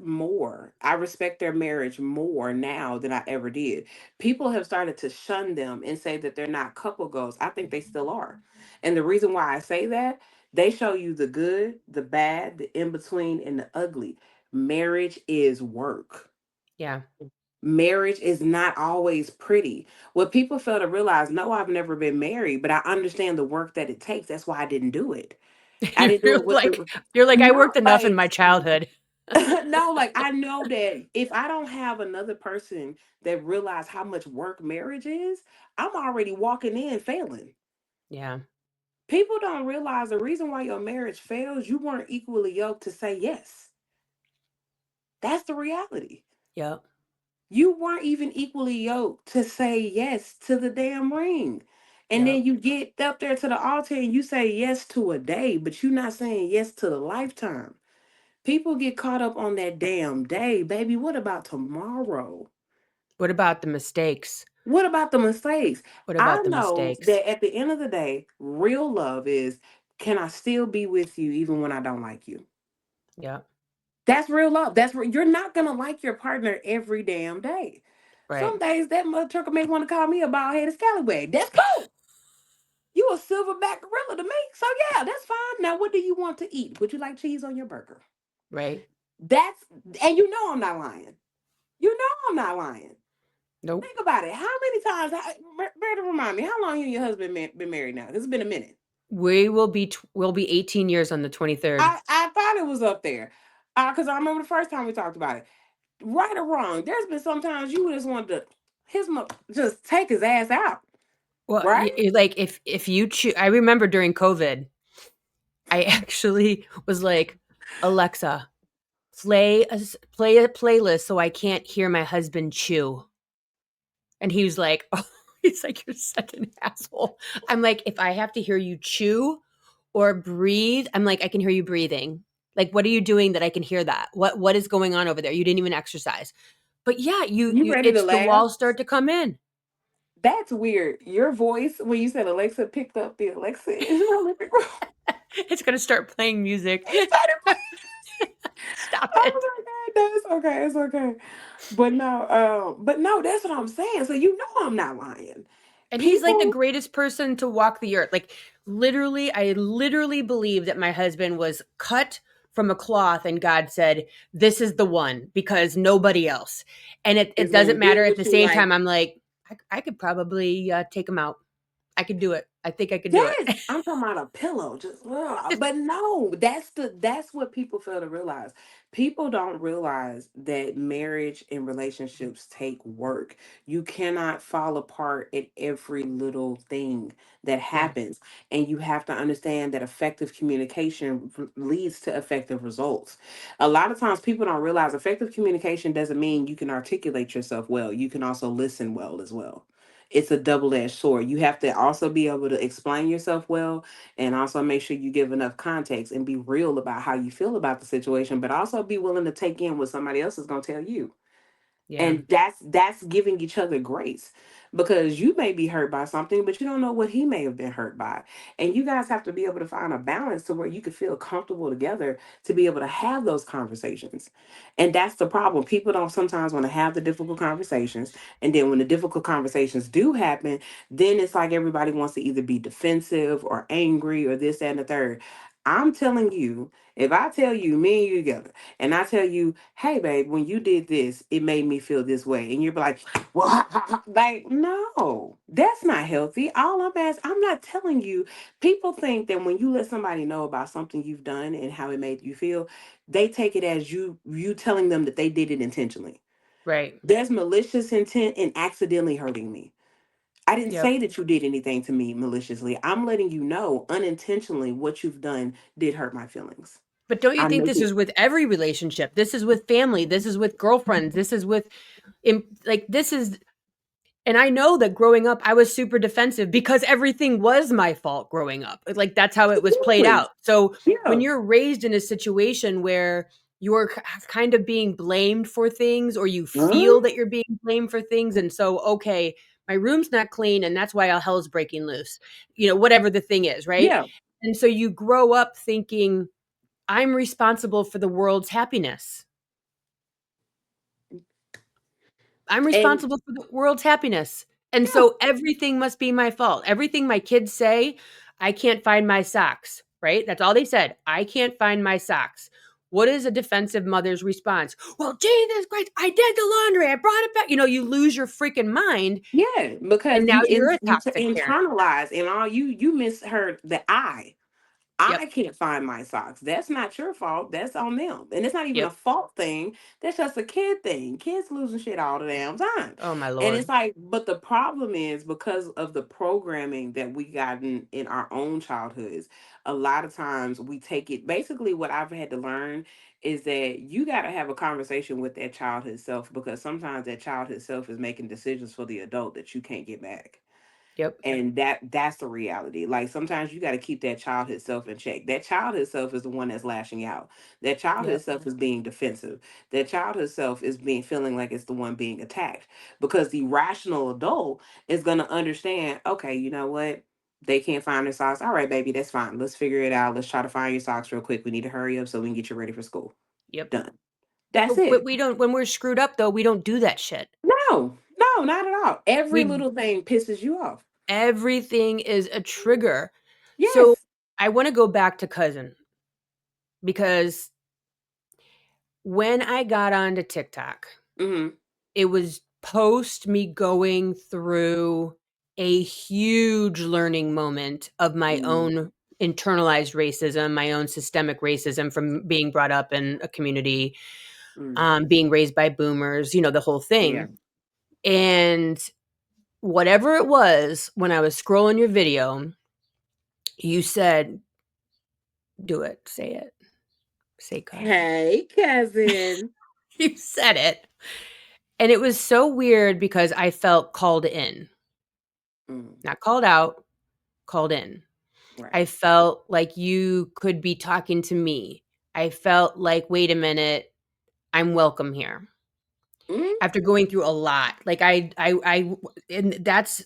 their marriage more now than I ever did. People have started to shun them and say that they're not couple goals. I think they still are. And the reason why I say that, they show you the good, the bad, the in between, and the ugly. Marriage is work. Yeah. Marriage is not always pretty. What people fail to realize, no, I've never been married, but I understand the work that it takes. That's why I didn't do it. I didn't do you're it with like, the you're like, I no, worked enough in like my childhood. no, like I know that if I don't have another person that realize how much work marriage is, I'm already walking in failing. Yeah. People don't realize the reason why your marriage fails, you weren't equally yoked to say yes. That's the reality. Yep. You weren't even equally yoked to say yes to the damn ring. And Yep. then you get up there to the altar and you say yes to a day, but you're not saying yes to the lifetime. People get caught up on that damn day, baby. What about tomorrow? What about the mistakes? What about the mistakes? What I about the know mistakes? that at the end of the day, real love is, can I still be with you even when I don't like you? Yep. That's real love. That's real. You're not gonna like your partner every damn day. Right. Some days that mother trucker may want to call me a bald headed scallywag. That's cool. You a silverback gorilla to me. So yeah, that's fine. Now what do you want to eat? Would you like cheese on your burger? Right. That's and you know I'm not lying. You know I'm not lying. Nope. Think about it. How many times? Better remind me. How long you and your husband been married now? It's been a minute. We'll be 18 years on the 23rd. I thought it was up there, because I remember the first time we talked about it. Right or wrong, there's been sometimes you just wanted to just take his ass out. Well, Right? like if you choose, I remember during COVID, I actually was like, Alexa, play a playlist so I can't hear my husband chew. And he was like, oh, he's like, you're such an asshole. I'm like, if I have to hear you chew or breathe, I'm like, I can hear you breathing. Like, what are you doing that I can hear that? What is going on over there? You didn't even exercise. But yeah, You ready to it's the laugh? walls start to come in. That's weird. Your voice when you said Alexa picked up the Alexa in the living room. It's gonna start playing music. It started Stop oh it. my god, that's okay. It's okay. But no, that's what I'm saying. So you know I'm not lying. And he's like the People greatest person to walk the earth. Like literally, I literally believe that my husband was cut from a cloth and God said, this is the one because nobody else. And it is gonna doesn't do matter. At what the you same like. time, I'm like, I could probably take him out. I could do it. I think I could do it. Yes, I'm talking about a pillow. Just but no, that's what people fail to realize. People don't realize that marriage and relationships take work. You cannot fall apart at every little thing that Yeah. happens, and you have to understand that effective communication leads to effective results. A lot of times, people don't realize effective communication doesn't mean you can articulate yourself well. You can also listen well as well. It's a double-edged sword. You have to also be able to explain yourself well and also make sure you give enough context and be real about how you feel about the situation, but also be willing to take in what somebody else is going to tell you. Yeah. And that's giving each other grace, because you may be hurt by something, but you don't know what he may have been hurt by. And you guys have to be able to find a balance to where you can feel comfortable together to be able to have those conversations. And that's the problem. People don't sometimes want to have the difficult conversations, and then when the difficult conversations do happen, then it's like everybody wants to either be defensive or angry or this that, and the third. I'm telling you, if I tell you, me and you together, and I tell you, hey, babe, when you did this, it made me feel this way. And you're like, well, like, no, that's not healthy. All I'm asking, I'm not telling you. People think that when you let somebody know about something you've done and how it made you feel, they take it as you telling them that they did it intentionally. Right. There's malicious intent in accidentally hurting me. I didn't Yep. say that you did anything to me maliciously. I'm letting you know unintentionally what you've done did hurt my feelings. But don't you I'm think this making is with every relationship? This is with family. This is with girlfriends. This is with, like, this is, and I know that growing up, I was super defensive because everything was my fault growing up. Like, that's how it was played absolutely. out. So when Yeah. you're raised in a situation where you're kind of being blamed for things, or you feel that Huh? you're being blamed for things, and so, okay, my room's not clean, and that's why all hell's breaking loose, whatever the thing is, right? Yeah. And so you grow up thinking, I'm responsible for the world's happiness. I'm And responsible for the world's happiness. And yeah, so everything must be my fault. Everything my kids say, I can't find my socks, right? That's all they said. I can't find my socks. What is a defensive mother's response? Well, Jesus Christ, I did the laundry. I brought it back. You lose your freaking mind. yeah, And because now you're a you toxic parent. internalize, and all you misheard the I. I Yep. can't find my socks. That's not your fault. That's on them. And it's not even a Yep. fault thing. That's just a kid thing. Kids losing shit all the damn time. Oh, my And it's Lord. like, but the problem is because of the programming that we got in our own childhoods, a lot of times we take it. Basically, what I've had to learn is that you got to have a conversation with that childhood self, because sometimes that childhood self is making decisions for the adult that you can't get back. Yep. And that's the reality. Like sometimes you got to keep that childhood self in check. That childhood self is the one that's lashing out. That childhood Yep. self is being defensive. That childhood self is being feeling like it's the one being attacked, because the rational adult is going to understand, okay, you know what, they can't find their socks. All right, baby, that's fine, let's figure it out. Let's try to find your socks real quick. We need to hurry up so we can get you ready for school. Yep. Done. That's But it. we don't, when we're screwed up, though, we don't do that shit. No, not at all. Every We little thing pisses you off. Everything is a trigger. So Yes. I want to go back to cousin, because when I got onto TikTok, Hmm. it was post me going through a huge learning moment of my own internalized racism, my own systemic racism from being brought up in a community, Mm. being raised by boomers, the whole Yeah. thing. And whatever it was, when I was scrolling your video, you said, do it, say cousin. Hey, cousin. You said it. And it was so weird because I felt called in, Mm, not called out, called in. I right. felt like you could be talking to me. I felt like, wait a minute, I'm welcome here. Mm, After going through a lot, like and that's,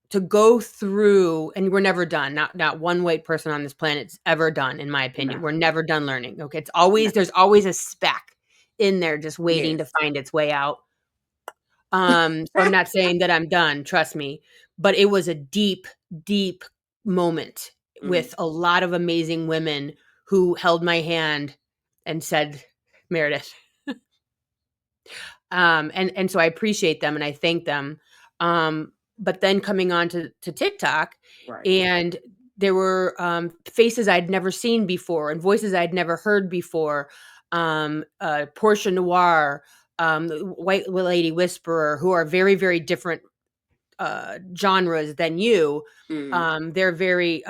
to go through, and we're never done. Not one white person on this planet's ever done, in my opinion. no, We're never done learning. Okay, no. there's always a speck in there just waiting to Yes. find its way out. So I'm not saying that I'm done, trust me, but it was a deep, deep moment Mm, with a lot of amazing women who held my hand and said, Meredith. And so I appreciate them and I thank them. But then coming on to TikTok, right. and there were faces I'd never seen before and voices I'd never heard before. Portia Noir, the White Lady Whisperer, who are very, very different genres than you. Mm, They're very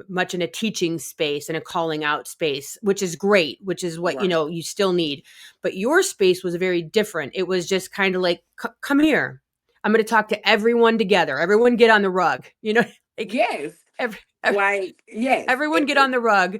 much in a teaching space and a calling out space, which is great, which is what right. you still need. But your space was very different. It was just kind of like, come here. I'm going to talk to everyone together. Everyone get on the rug. Like Yes. every, Like, yes. everyone get on the rug.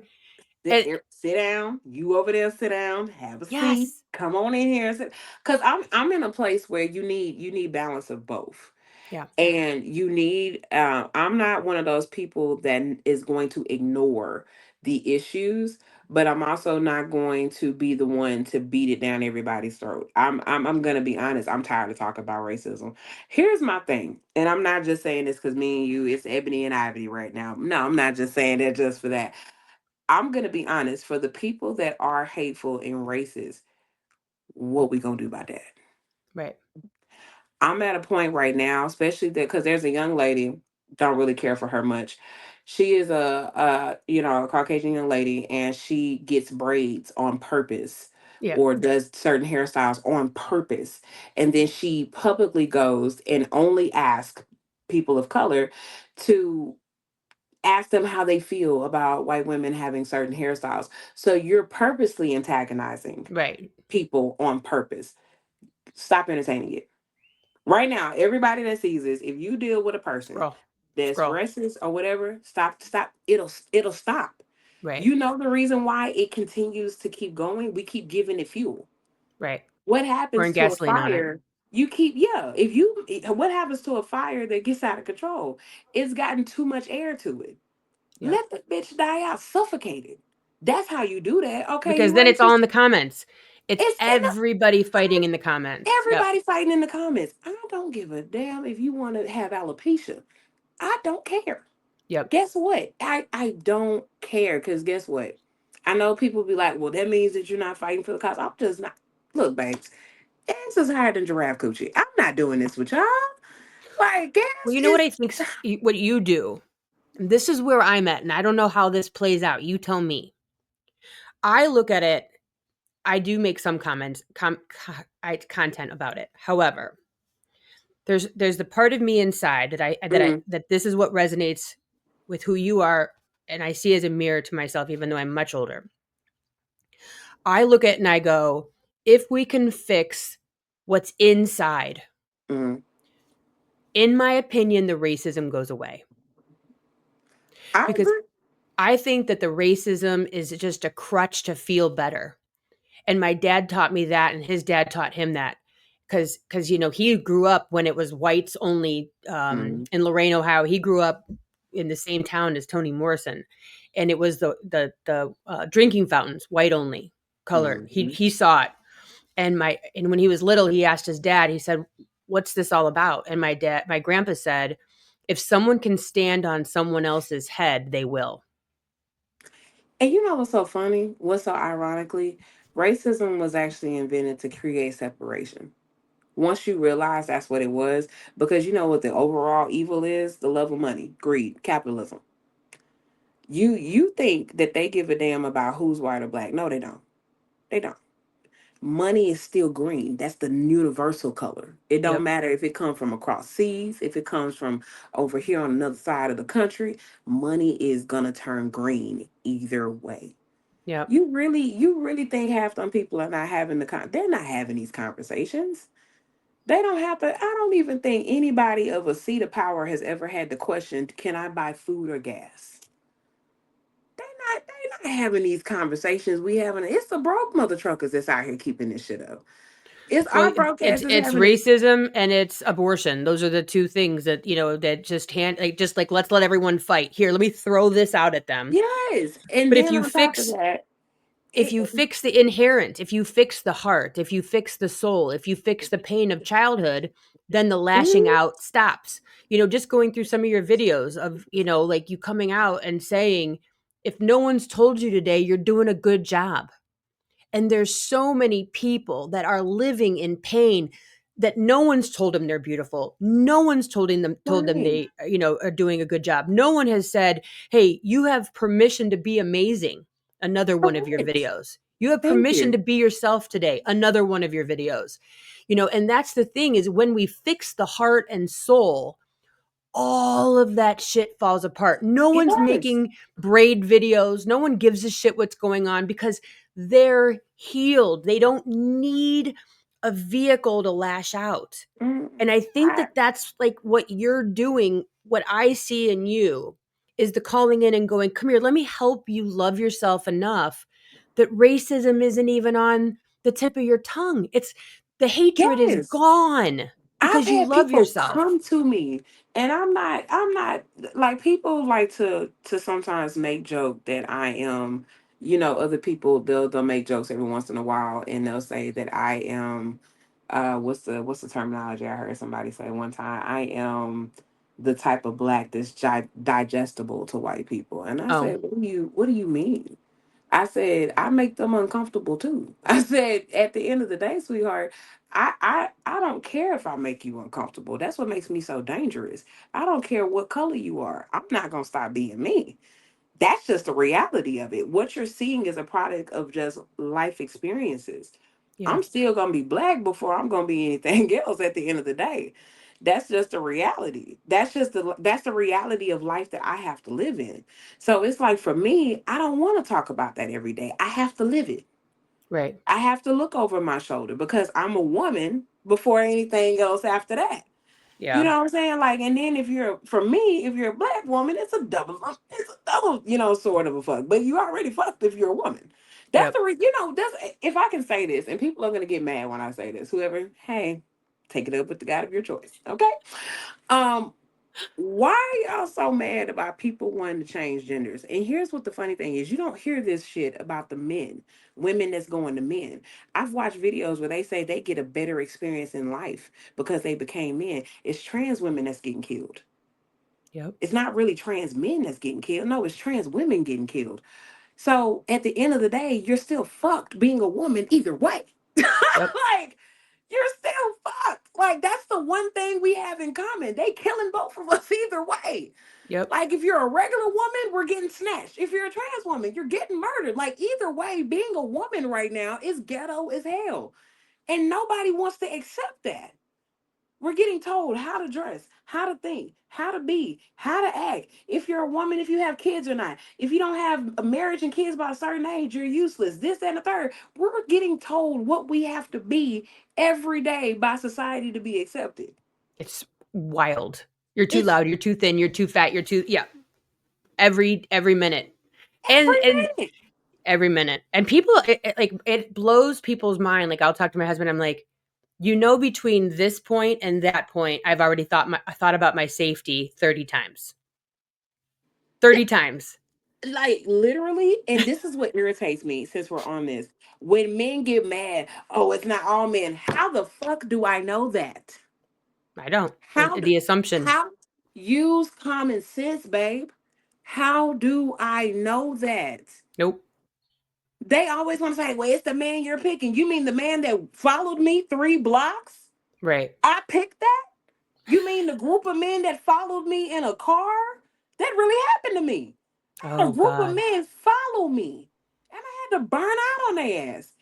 And sit down. You over there, sit down. Have a seat. Yes. Come on in here and sit. Because I'm in a place where you need balance of both. Yeah. And you need I'm not one of those people that is going to ignore the issues, but I'm also not going to be the one to beat it down everybody's throat. I'm going to be honest, I'm tired of talking about racism. Here's my thing, and I'm not just saying this because me and you, it's ebony and ivory right now. No, I'm not just saying that just for that. I'm going to be honest, for the people that are hateful and racist, what we going to do about that? Right. I'm at a point right now, especially that because there's a young lady, don't really care for her much. She is a Caucasian young lady, and she gets braids on purpose Yeah. or does certain hairstyles on purpose, and then she publicly goes and only asks people of color to ask them how they feel about white women having certain hairstyles. So you're purposely antagonizing Right. people on purpose. Stop entertaining it. Right now, everybody that sees this, if you deal with a person Scroll. that's Scroll. racist or whatever, stop. It'll stop. Right. You know the reason why it continues to keep going? We keep giving it fuel. Right. What happens Pouring to a gasoline on it. fire? You keep if you what happens to a fire that gets out of control? It's gotten too much air to it. Yeah. Let the bitch die out suffocated. That's how you do that. Okay, Because you then it's all racist. in the comments. It's It's in the everybody fighting in the comments. Yep. everybody fighting in the comments. I don't give a damn if you want to have alopecia. I don't care. Yep. Guess what? I don't care because guess what? I know people be like, well, that means that you're not fighting for the cause. I'm just not. Look, babes, ass is higher than giraffe coochie. I'm not doing this with y'all. Like, Well, gas you know what is. I think? What you do. And this is where I'm at, and I don't know how this plays out. You tell me. I look at it. I do make some comments, content about it. However, there's the part of me inside Mm, that this is what resonates with who you are, and I see as a mirror to myself, even though I'm much older. I look at it and I go, if we can fix what's inside, mm. in my opinion, the racism goes away. I Because agree. I think that the racism is just a crutch to feel better. And my dad taught me that, and his dad taught him that. Because he grew up when it was whites only Mm, in Lorain, Ohio. He grew up in the same town as Toni Morrison, and it was the drinking fountains, white only, color. He mm. he saw it, and when he was little, he asked his dad. He said, "What's this all about?" And my grandpa said, "If someone can stand on someone else's head, they will." And you know what's so funny? What's so ironically? Racism was actually invented to create separation. Once you realize that's what it was, because you know what the overall evil is? The love of money, greed, capitalism. You think that they give a damn about who's white or black. No, they don't. They don't. Money is still green. That's the universal color. It don't Yep, matter if it comes from across seas, if it comes from over here on another side of the country, money is gonna turn green either way. yep. You really think half them people are not having they're not having these conversations. They don't have to. I don't even think anybody of a seat of power has ever had the question, can I buy food or gas? They not having these conversations we having. It's the broke mother truckers that's out here keeping this shit up. It's Well, our broke it's asses it's having this. racism and it's abortion. Those are the two things that that just like let's let everyone fight. Here, let me throw this out at them. Yes. And But if then you on top of fix that, if it, you fix the inherent, if you fix the heart, if you fix the soul, if you fix the pain of childhood, then the lashing mm, out stops. Just going through some of your videos of, like you coming out and saying, if no one's told you today, you're doing a good job. And there's so many people that are living in pain that no one's told them they're beautiful. No one's told them right. they, are doing a good job. No one has said, "Hey, you have permission to be amazing." Another one of your Correct. videos. You have Thank permission to you. be yourself today. Another one of your videos. And that's the thing is when we fix the heart and soul, all of that shit falls apart. No one's Yes. making braid videos. No one gives a shit what's going on because they're healed. They don't need a vehicle to lash out. Mm, And I think I, that that's like what you're doing. What I see in you is the calling in and going, come here, let me help you love yourself enough that racism isn't even on the tip of your tongue. It's the hatred is Yes. gone I've because you had love people yourself. come to me, and I'm not like, people like to sometimes make joke that I am, other people, they'll make jokes every once in a while, and they'll say that I am, what's the terminology I heard somebody say one time? I am the type of black that's digestible to white people. And I Oh, said, what do you mean? I said, I make them uncomfortable too. I said, at the end of the day, sweetheart, I don't care if I make you uncomfortable. That's what makes me so dangerous. I don't care what color you are. I'm not gonna stop being me. That's just the reality of it. What you're seeing is a product of just life experiences. yeah, I'm still gonna be black before I'm gonna be anything else at the end of the day. That's just the reality. That's the reality of life that I have to live in. So it's like, for me, I don't want to talk about that every day. I have to live it. right. I have to look over my shoulder because I'm a woman before anything else after that. You Yeah, know what I'm saying? Like, and then for me, if you're a black woman, it's a double, sort of a fuck. But you already fucked if you're a woman. That's yep, the, that's, if I can say this, and people are gonna get mad when I say this. Whoever, hey, take it up with the God of your choice. Okay. Um, why are y'all so mad about people wanting to change genders? And here's what the funny thing is: you don't hear this shit about the men, women that's going to men. I've watched videos where they say they get a better experience in life because they became men. It's trans women that's getting killed. yep, It's not really trans men that's getting killed. No, it's trans women getting killed. So at the end of the day, you're still fucked being a woman either way. yep, Like, you're still fucked. Like, that's the one thing we have in common. They killing both of us either way. yep. Like, if you're a regular woman, we're getting snatched. If you're a trans woman, you're getting murdered. Like, either way, being a woman right now is ghetto as hell. And nobody wants to accept that. We're getting told how to dress, how to think, how to be, how to act. If you're a woman, if you have kids or not. If you don't have a marriage and kids by a certain age, you're useless. This, that, and the third. We're getting told what we have to be every day by society to be accepted. It's wild. You're too It's loud. You're too thin. You're too fat. You're too yeah. Every minute, every and minute. every minute, and people like it blows people's mind. Like I'll talk to my husband. I'm like, between this point and that point, I've already thought about my safety 30 times. 30 times. Like, literally, and this is what irritates me since we're on this. When men get mad, oh, it's not all men. How the fuck do I know that? I don't. How do, The assumption. how use common sense, babe? How do I know that? Nope. They always want to say, well, it's the man you're picking. You mean the man that followed me 3 blocks? Right. I picked that? You mean the group of men that followed me in a car? That really happened to me. I had a Oh group of God. men follow me, and I had to burn out on their ass.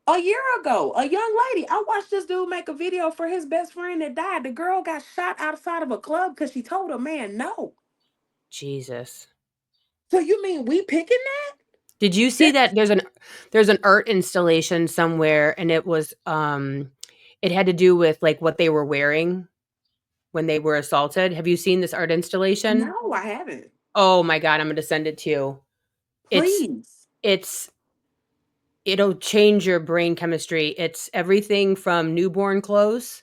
A year ago, a young lady, I watched this dude make a video for his best friend that died. The girl got shot outside of a club because she told a man no. Jesus. So you mean we picking that? Did you see That that there's an art installation somewhere and it had to do with like what they were wearing when they were assaulted. Have you seen this art installation? no, I haven't. Oh my God, I'm going to send it to you. It's Please. it's it'll change your brain chemistry. It's everything from newborn clothes.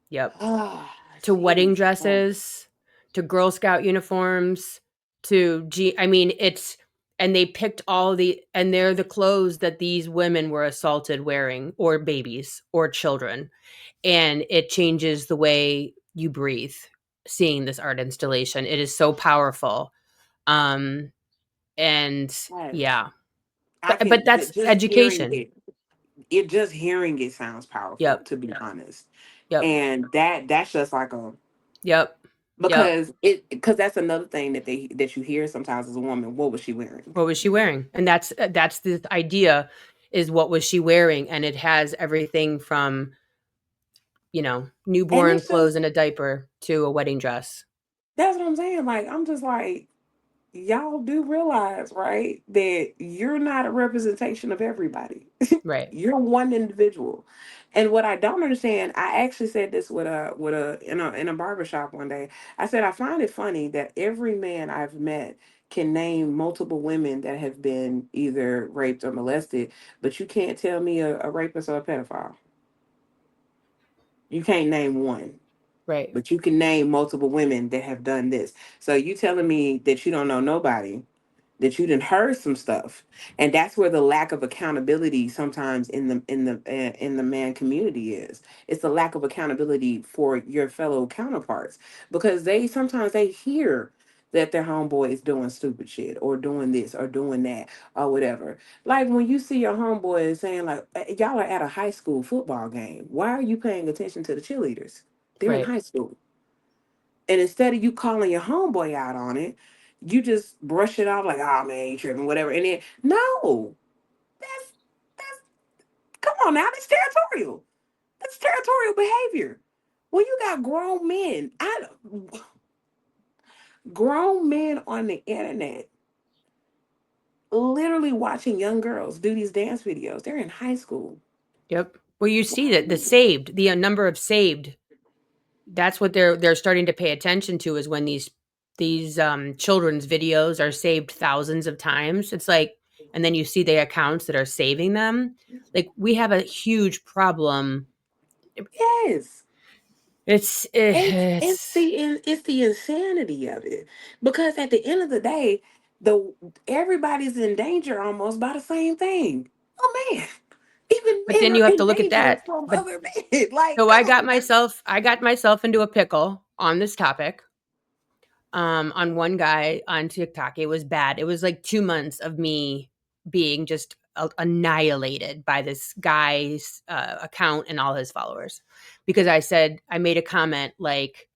Yep. Ah, To wedding jeez. Oh, dresses, to Girl Scout uniforms, I mean, and they picked and they're the clothes that these women were assaulted wearing, or babies, or children. And it changes the way you breathe seeing this art installation. It is so powerful. Um, and yes. yeah, I but can that's just hearing education. it. Just hearing it sounds powerful, Yep. to be honest. Yep. And that's just like a, Yep. Yep. because that's another thing that you hear sometimes as a woman. What was she wearing? What was she wearing? And that's the idea, is what was she wearing? And it has everything from, And newborn it's clothes just, and a diaper to a wedding dress. that's what I'm saying. Like, I'm just like, y'all do realize, right, that you're not a representation of everybody. Right. You're one individual. And what I don't understand, I actually said this in a barber shop one day. I said, I find it funny that every man I've met can name multiple women that have been either raped or molested, but you can't tell me a rapist or a pedophile. You can't name one, Right. but you can name multiple women that have done this. So you telling me that you don't know nobody, that you didn't heard some stuff, and that's where the lack of accountability sometimes in the man community is. It's the lack of accountability for your fellow counterparts, because they sometimes they hear that their homeboy is doing stupid shit or doing this or doing that or whatever. Like when you see your homeboy saying like, y'all are at a high school football game, why are you paying attention to the cheerleaders? They're in Right. high school. And instead of you calling your homeboy out on it, you just brush it off like, oh man, you tripping, whatever. And then no, that's come on now, that's territorial. That's territorial behavior. When you got grown men on the internet literally watching young girls do these dance videos. They're in high school. Yep. Well, you see that the saved, the number of saved, that's what they're starting to pay attention to is when these children's videos are saved thousands of times. It's like, and then you see the accounts that are saving them. Like we have a huge problem. Yes. It's It's the insanity of it, because at the end of the day, the everybody's in danger almost by the same thing. Oh man, even but men then are you have to in look at danger that. from But other men. Like, so come on, man. I got myself into a pickle on this topic. On one guy on TikTok. It was bad. It was like 2 months of me being just annihilated by this guy's account and all his followers because I made a comment like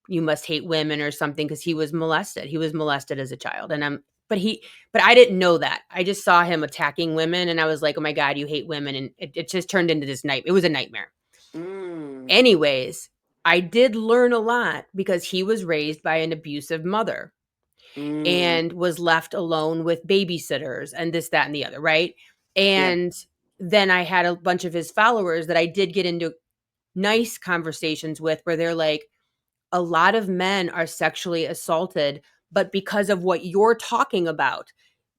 you must hate women or something because he was molested. He was molested as a child, and but I didn't know that. I just saw him attacking women, and I was like, oh my god, you hate women, and it just turned into this night. It was a nightmare. Mm, Anyways, I did learn a lot because he was raised by an abusive mother mm, and was left alone with babysitters and this, that, and the other, right? yeah. And then I had a bunch of his followers that I did get into nice conversations with where they're like, a lot of men are sexually assaulted, but because of what you're talking about,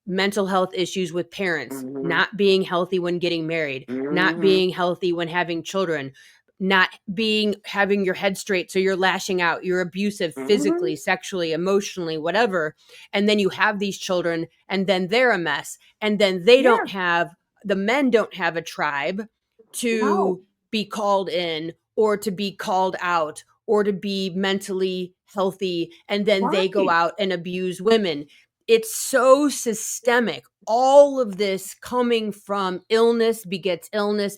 mental health issues with parents, Mm-hmm, not being healthy when getting married, not mm-hmm, being healthy when having children, not being having your head straight so you're lashing out, you're abusive mm-hmm. physically, sexually, emotionally, whatever. And then you have these children and then they're a mess. And then Yeah. the men don't have a tribe No. to be called in or to be called out or to be mentally healthy and then they go Right. out and abuse women. It's so systemic. All of this coming from illness begets illness,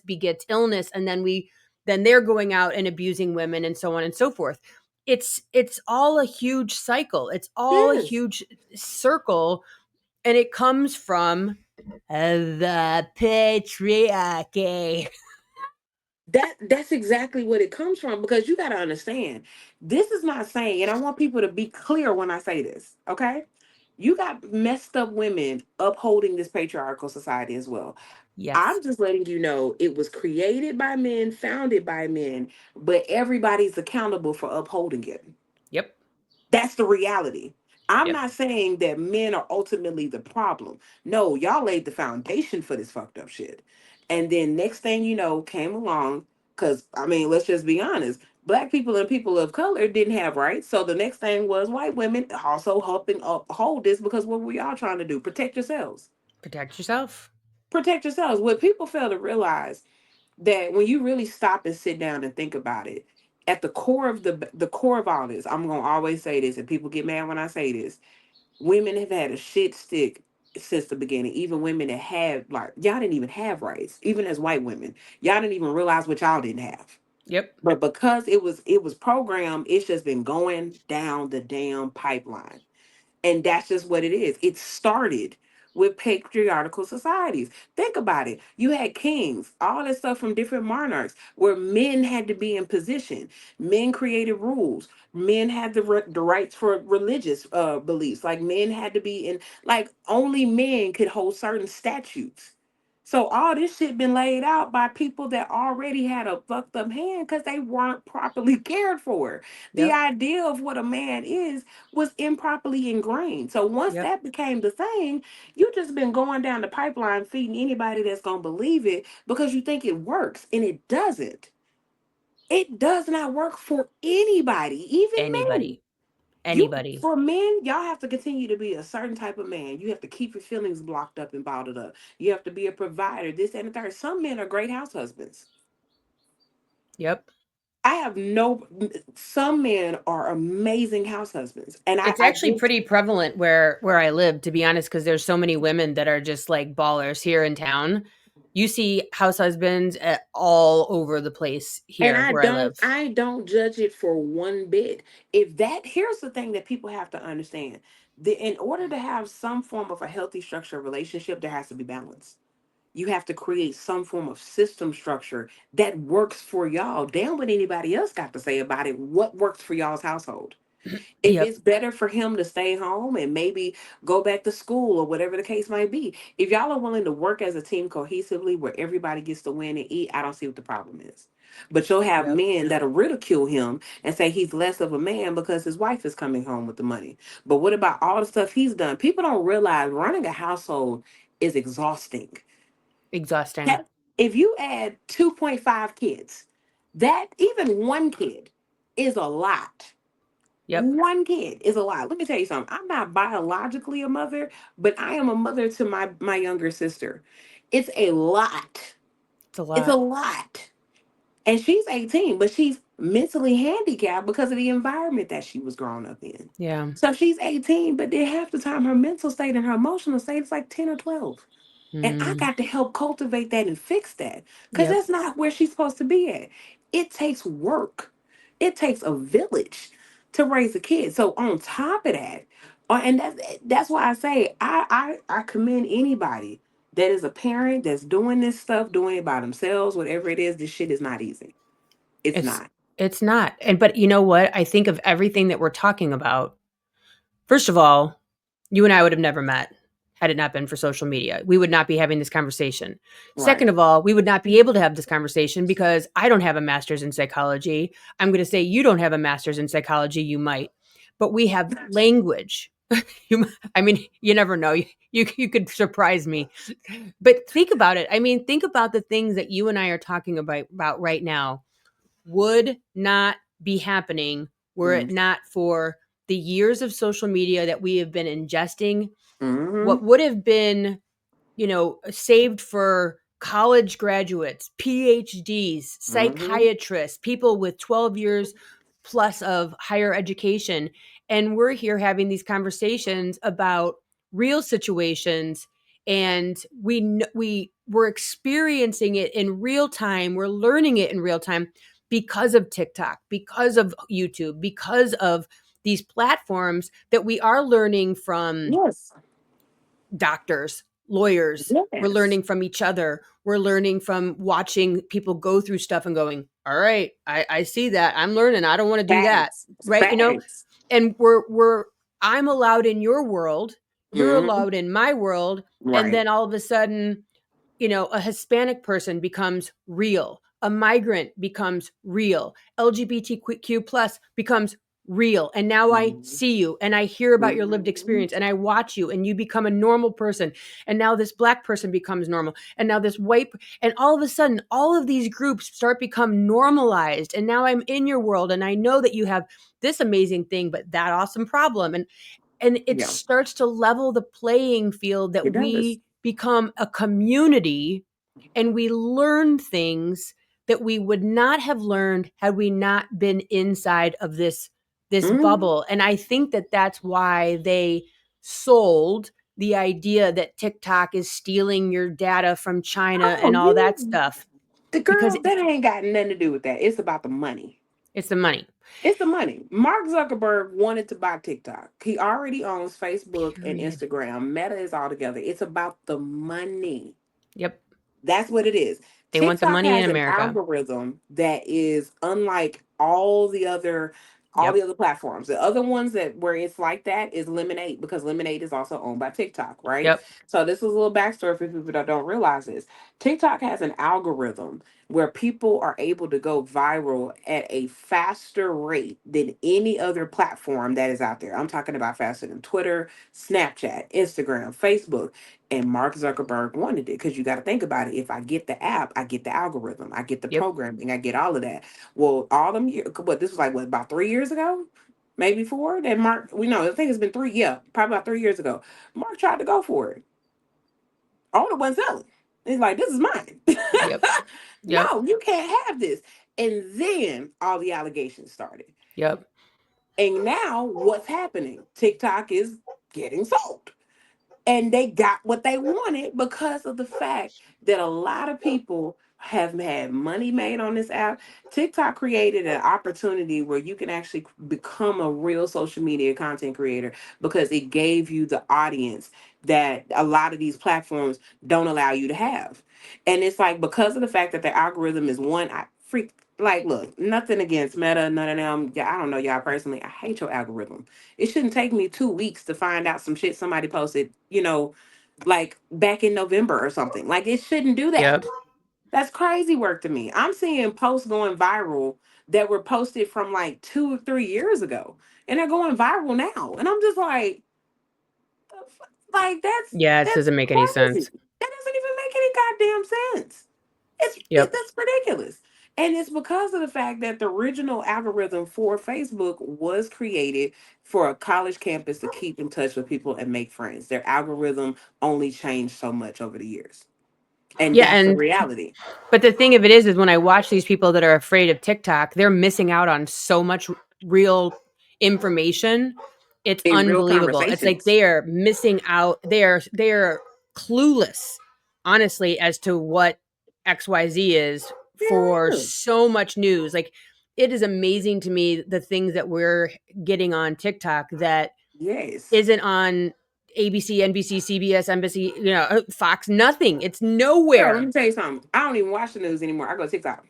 and then they're going out and abusing women and so on and so forth. It's all a huge cycle. It's all a Yes. huge circle, and it comes from the patriarchy. That's exactly what it comes from, because you got to understand, this is not saying, and I want people to be clear when I say this, okay? You got messed up women upholding this patriarchal society as well. Yes. I'm just letting you know it was created by men, founded by men, but everybody's accountable for upholding it. Yep. That's the reality. I'm Yep. not saying that men are ultimately the problem. No, y'all laid the foundation for this fucked up shit. And then next thing you know, came along, because I mean, let's just be honest. Black people and people of color didn't have rights. So the next thing was white women also helping uphold this, because what were y'all trying to do? Protect yourselves. Protect yourself. Protect yourselves. What people fail to realize, that when you really stop and sit down and think about it, at the core of the core of all this, I'm gonna always say this, and people get mad when I say this. Women have had a shit stick since the beginning. Even women that have, like, y'all didn't even have rights. Even as white women, y'all didn't even realize what y'all didn't have. Yep. But because it was programmed, it's just been going down the damn pipeline. And that's just what it is. It started with patriarchal societies. Think about it. You had kings, all this stuff from different monarchs where men had to be in position. Men created rules. Men had the rights for religious beliefs. Like men had to be in, like only men could hold certain statutes. So all this shit been laid out by people that already had a fucked up hand because they weren't properly cared for. The Yep. idea of what a man is was improperly ingrained. So once Yep. that became the thing, you just been going down the pipeline feeding anybody that's gonna believe it because you think it works, and it doesn't. It does not work for anybody, even men. Anybody. You Anybody. For men, y'all have to continue to be a certain type of man. You have to keep your feelings blocked up and bottled up. You have to be a provider, this and the third. Some men are great house husbands. Yep. I have no Some men are amazing house husbands. And It's I actually just pretty prevalent where I live, to be honest, because there's so many women that are just like ballers here in town. You see house husbands all over the place and here where I live. I don't judge it for one bit. If that Here's the thing that people have to understand. In order to have some form of a healthy structured relationship, there has to be balance. You have to create some form of system structure that works for y'all. Damn what anybody else got to say about it. What works for y'all's household? If Yep. it's better for him to stay home and maybe go back to school or whatever the case might be, if y'all are willing to work as a team cohesively where everybody gets to win and eat, I don't see what the problem is. But you'll have Yep. men that'll ridicule him and say he's less of a man because his wife is coming home with the money. But what about all the stuff he's done? People don't realize running a household is exhausting. Exhausting. That If you add 2.5 kids, that even one kid is a lot. Yep. One kid is a lot. Let me tell you something. I'm not biologically a mother, but I am a mother to my younger sister. It's a lot. It's a It's a lot. lot. And she's 18, but she's mentally handicapped because of the environment that she was growing up in. Yeah. So she's 18, but then half the time her mental state and her emotional state is like 10 or 12. And I Mm, got to help cultivate that and fix that because yep. that's not where she's supposed to be at. It takes work, it takes a village to raise a kid. So, on top of that, and that's why I say I commend anybody that is a parent that's doing this stuff, doing it by themselves, whatever it is. This shit is not easy. It's It's not. it's not. And but you know what? I think of everything that we're talking about. First of all, you and I would have never met had it not been for social media. We would not be having this conversation. Second Right. of all, we would not be able to have this conversation because I don't have a master's in psychology. I'm going to say you don't have a master's in psychology, you might. But we have language. I mean, you never know. You could surprise me. But think about it. I mean, think about the things that you and I are talking about right now would not be happening were it not for the years of social media that we have been ingesting. Mm-hmm. What would have been, saved for college graduates, PhDs, Mm-hmm. psychiatrists, people with 12 years plus of higher education. And we're here having these conversations about real situations, and we're experiencing it in real time. We're learning it in real time because of TikTok, because of YouTube, because of these platforms that we are learning from Yes. doctors, lawyers. We're Yes. learning from each other. We're learning from watching people go through stuff and going, all right, I see that. I'm learning. I don't want to do that. Facts. Right. Facts. And I'm allowed in your world. You're Mm-hmm. allowed in my world. And Right. then all of a sudden, a Hispanic person becomes real, a migrant becomes real, LGBTQ plus becomes real. And now I Mhm. see you and I hear about your lived Mhm. experience and I watch you and you become a normal person. And now this black person becomes normal. And now this white, and all of a sudden, all of these groups start become normalized. And now I'm in your world and I know that you have this amazing thing, but that awesome problem. And it Yeah, starts to level the playing field that it does. we become a community and we learn things that we would not have learned had we not been inside of this Mhm. bubble. And I think that that's why they sold the idea that TikTok is stealing your data from China Oh, and all that stuff the because girl, that ain't got nothing to do with that. It's about the money. it's the money. It's the money. Mark Zuckerberg wanted to buy TikTok. He already owns Facebook and Period. Instagram. Meta is all together. It's about the money. Yep. That's what it is. They want the TikTok money in has an America. algorithm that is unlike all the other All Yep. the other platforms. The other ones that where it's like that is Lemonade, because Lemonade is also owned by TikTok, right? Yep. So this is a little backstory for people that don't realize this. TikTok has an algorithm where people are able to go viral at a faster rate than any other platform that is out there. I'm talking about faster than Twitter, Snapchat, Instagram, Facebook. And Mark Zuckerberg wanted it, because you got to think about it. If I get the app, I get the algorithm, I get the Yep. programming, I get all of that. Well, all them years, what this was like, what, about 3 years ago, maybe four. That Mark, we know, I think it's been three. Yeah, probably about 3 years ago. Mark tried to go for it. All the ones selling. He's like, this is mine. Yep. Yep. No, you can't have this. And then all the allegations started. Yep. And now what's happening? TikTok is getting sold, and they got what they wanted because of the fact that a lot of people have had money made on this app. TikTok created an opportunity where you can actually become a real social media content creator, because it gave you the audience that a lot of these platforms don't allow you to have. And it's like, because of the fact that the algorithm is one, I freak like, look, nothing against Meta, none of them. Yeah, I don't know y'all personally. I hate your algorithm. It shouldn't take me 2 weeks to find out some shit somebody posted, like back in November or something. Like, it shouldn't do that. Yep. That's crazy work to me. I'm seeing posts going viral that were posted from like 2 or 3 years ago, and they're going viral now. And I'm just like, the like Yeah, it that's doesn't make any crazy. sense. That doesn't even make any goddamn sense. Yep. That's ridiculous. And it's because of the fact that the original algorithm for Facebook was created for a college campus to keep in touch with people and make friends. Their algorithm only changed so much over the years. And Yeah, that's the and reality. but the thing of it is when I watch these people that are afraid of TikTok, they're missing out on so much real information. It's In real unbelievable. It's like conversations. they are missing out. They are clueless, honestly, as to what XYZ is for Yeah. so much news. Like it is amazing to me the things that we're getting on TikTok that Yes. isn't on ABC, NBC, CBS, NBC, Fox, nothing. It's Girl, let nowhere. me tell you something. I don't even watch the news anymore. I go to TikTok.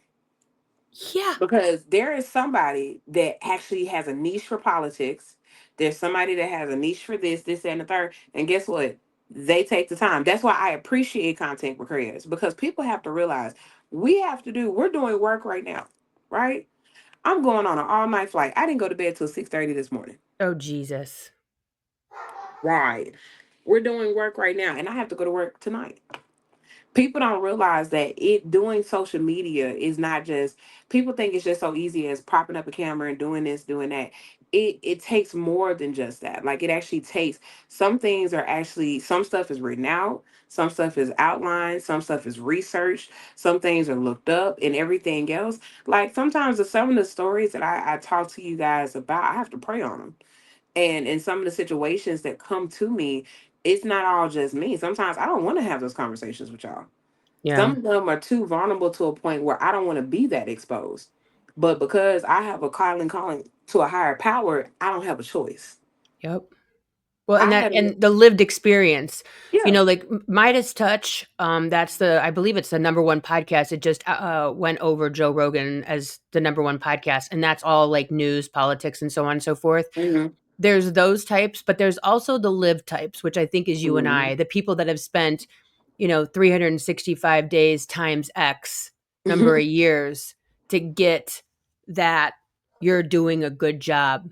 Yeah. Because there is somebody that actually has a niche for politics. There's somebody that has a niche for this, and the third. And guess what? They take the time. That's why I appreciate content creators, because people have to realize we're doing work right now, right? I'm going on an all night flight. I didn't go to bed till 6:30 this morning. Oh, Jesus. Right. We're doing work right now, and I have to go to work tonight. People don't realize that it doing social media is not just, people think it's just so easy as propping up a camera and doing this, doing that. It takes more than just that. Like, it actually takes, some things are actually, some stuff is written out, some stuff is outlined, some stuff is researched, some things are looked up, and everything else. Like, sometimes some of the stories that I talk to you guys about, I have to pray on them. And in some of the situations that come to me, it's not all just me. Sometimes I don't want to have those conversations with y'all. Yeah. Some of them are too vulnerable to a point where I don't want to be that exposed. But because I have a calling to a higher power, I don't have a choice. Yep. Well, and I that had a, and the lived experience, yeah. like Midas Touch, that's I believe it's the number one podcast. It just went over Joe Rogan as the number one podcast, and that's all like news, politics, and so on and so forth. Hmm. There's those types, but there's also the live types, which I think is you and Hmm. I, the people that have spent, 365 days times X number of years to get that you're doing a good job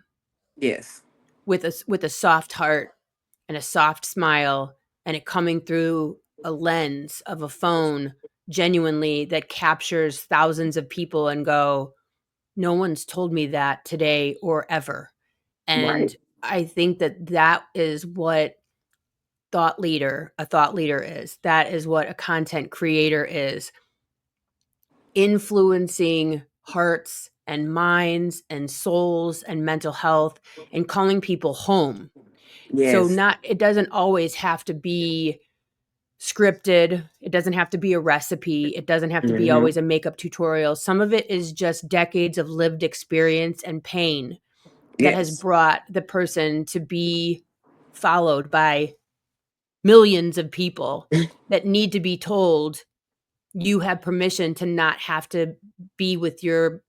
Yes. with a soft heart and a soft smile and it coming through a lens of a phone genuinely that captures thousands of people and go, no one's told me that today or ever. Right. And I think that is what a thought leader is. That is what a content creator is, influencing hearts and minds and souls and mental health and calling people home. So Yes. not it doesn't always have to be scripted. It doesn't have to be a recipe. It doesn't have to be Hmm. always a makeup tutorial. Some of it is just decades of lived experience and pain that has Yes. brought the person to be followed by millions of people that need to be told you have permission to not have to be with your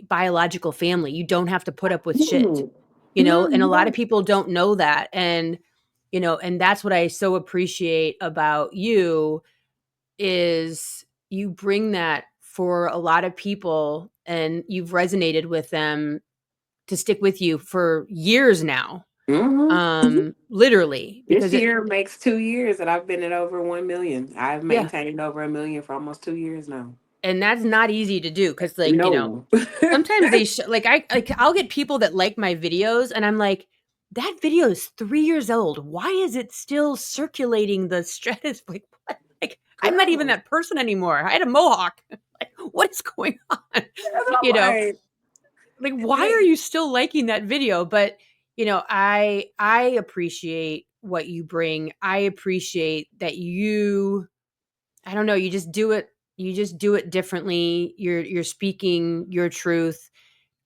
biological family. You don't have to put up with shit, Mm. and a lot of Right. people don't know that. And, and that's what I so appreciate about you is you bring that for a lot of people and you've resonated with them to stick with you for years now. Mhm. Literally, This because year makes 2 years that I've been at over 1 million. I've yeah, maintained over 1 million for almost 2 years now. and that's not easy to do because, like, No. sometimes I'll get people that like my videos and I'm like, that video is 3 years old. Why is it still circulating the stratus? Like, what? Like, I'm not even Girl. that person anymore. I had a mohawk. Like, what is going on? That's what I'm you know, like. like, why are you still liking that video? But, I appreciate what you bring. I appreciate that I don't know, you just do it differently. You're speaking your truth.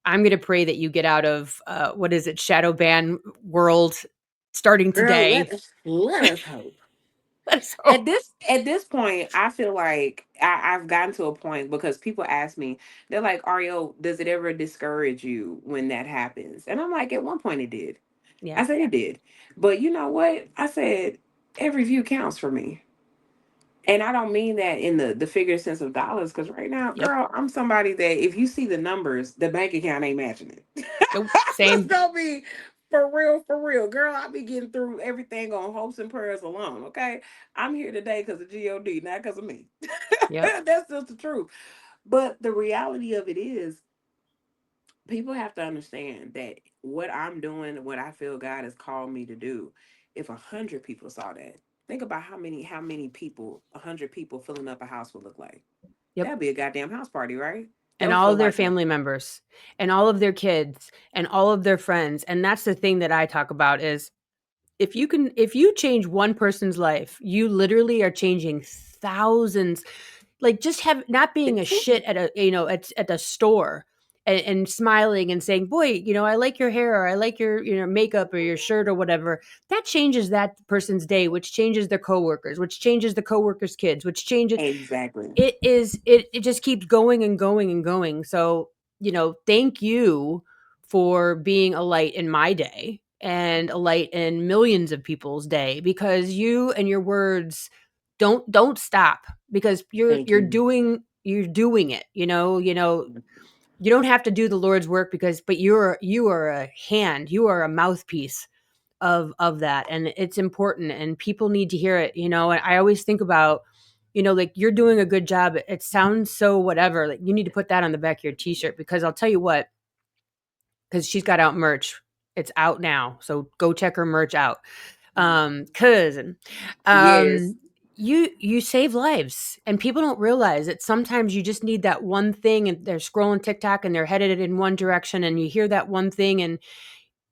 I'm going to pray that you get out of what is it, shadow ban world starting Girl, today. let us hope. Let's At hope. this point, I feel like I've gotten to a point because people ask me, they're like, Ariel, does it ever discourage you when that happens? And I'm like, at one point it did. Yeah. I said it did. But you know what? I said every view counts for me. And I don't mean that in the figure sense of dollars, because right now, Yep. girl, I'm somebody that if you see the numbers, the bank account ain't matching it. Nope. Let's Same. go be for real. Girl, I be getting through everything on hopes and prayers alone. Okay. I'm here today because of God, not because of me. Yep. That's just the truth. But the reality of it is people have to understand that what I'm doing, what I feel God has called me to do, if 100 people saw that, think about how many people 100 people filling up a house would look like. Yep. That'd be a goddamn house party, right? That And would all feel of their like a family members and all of their kids and all of their friends. And that's the thing that I talk about is if you change one person's life, you literally are changing thousands. Like, just have not being a shit at at the store and smiling and saying, boy, I like your hair, or I like your makeup or your shirt or whatever. That changes that person's day, which changes their coworkers, which changes the coworkers kids, which changes exactly. it just keeps going and going and going. So, thank you for being a light in my day and a light in millions of people's day, because you and your words don't stop, because Thank you. you're doing it. You don't have to do the Lord's work, but you are a hand, you are a mouthpiece of that, and it's important and people need to hear it. And I always think about, like, you're doing a good job. It sounds so whatever, like, you need to put that on the back of your t-shirt, because I'll tell you what, because she's got out merch. It's out now, so go check her merch out. Cousin, Yes. you save lives, and people don't realize that sometimes you just need that one thing, and they're scrolling TikTok and they're headed in one direction, and you hear that one thing, and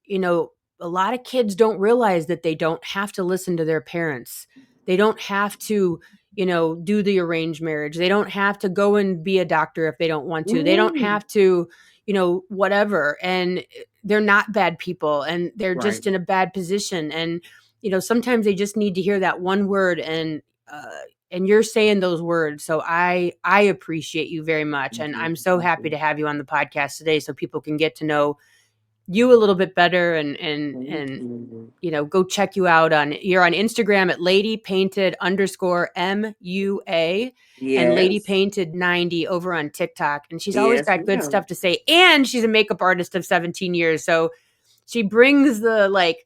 you know, a lot of kids don't realize that they don't have to listen to their parents. They don't have to, do the arranged marriage. They don't have to go and be a doctor if they don't want to. They don't Mm. have to, whatever. And they're not bad people, and they're Right. just in a bad position. And, sometimes they just need to hear that one word, and you're saying those words. So I appreciate you very much. Thank And you. I'm so Thank happy you. to have you on the podcast today so people can get to know you a little bit better, Thank you. go check you out you're on Instagram at LadyPainted_MUA, and Yes. LadyPainted90 over on TikTok. And she's always Yes, got good ma'am. stuff to say. And she's a makeup artist of 17 years. So she brings the, like,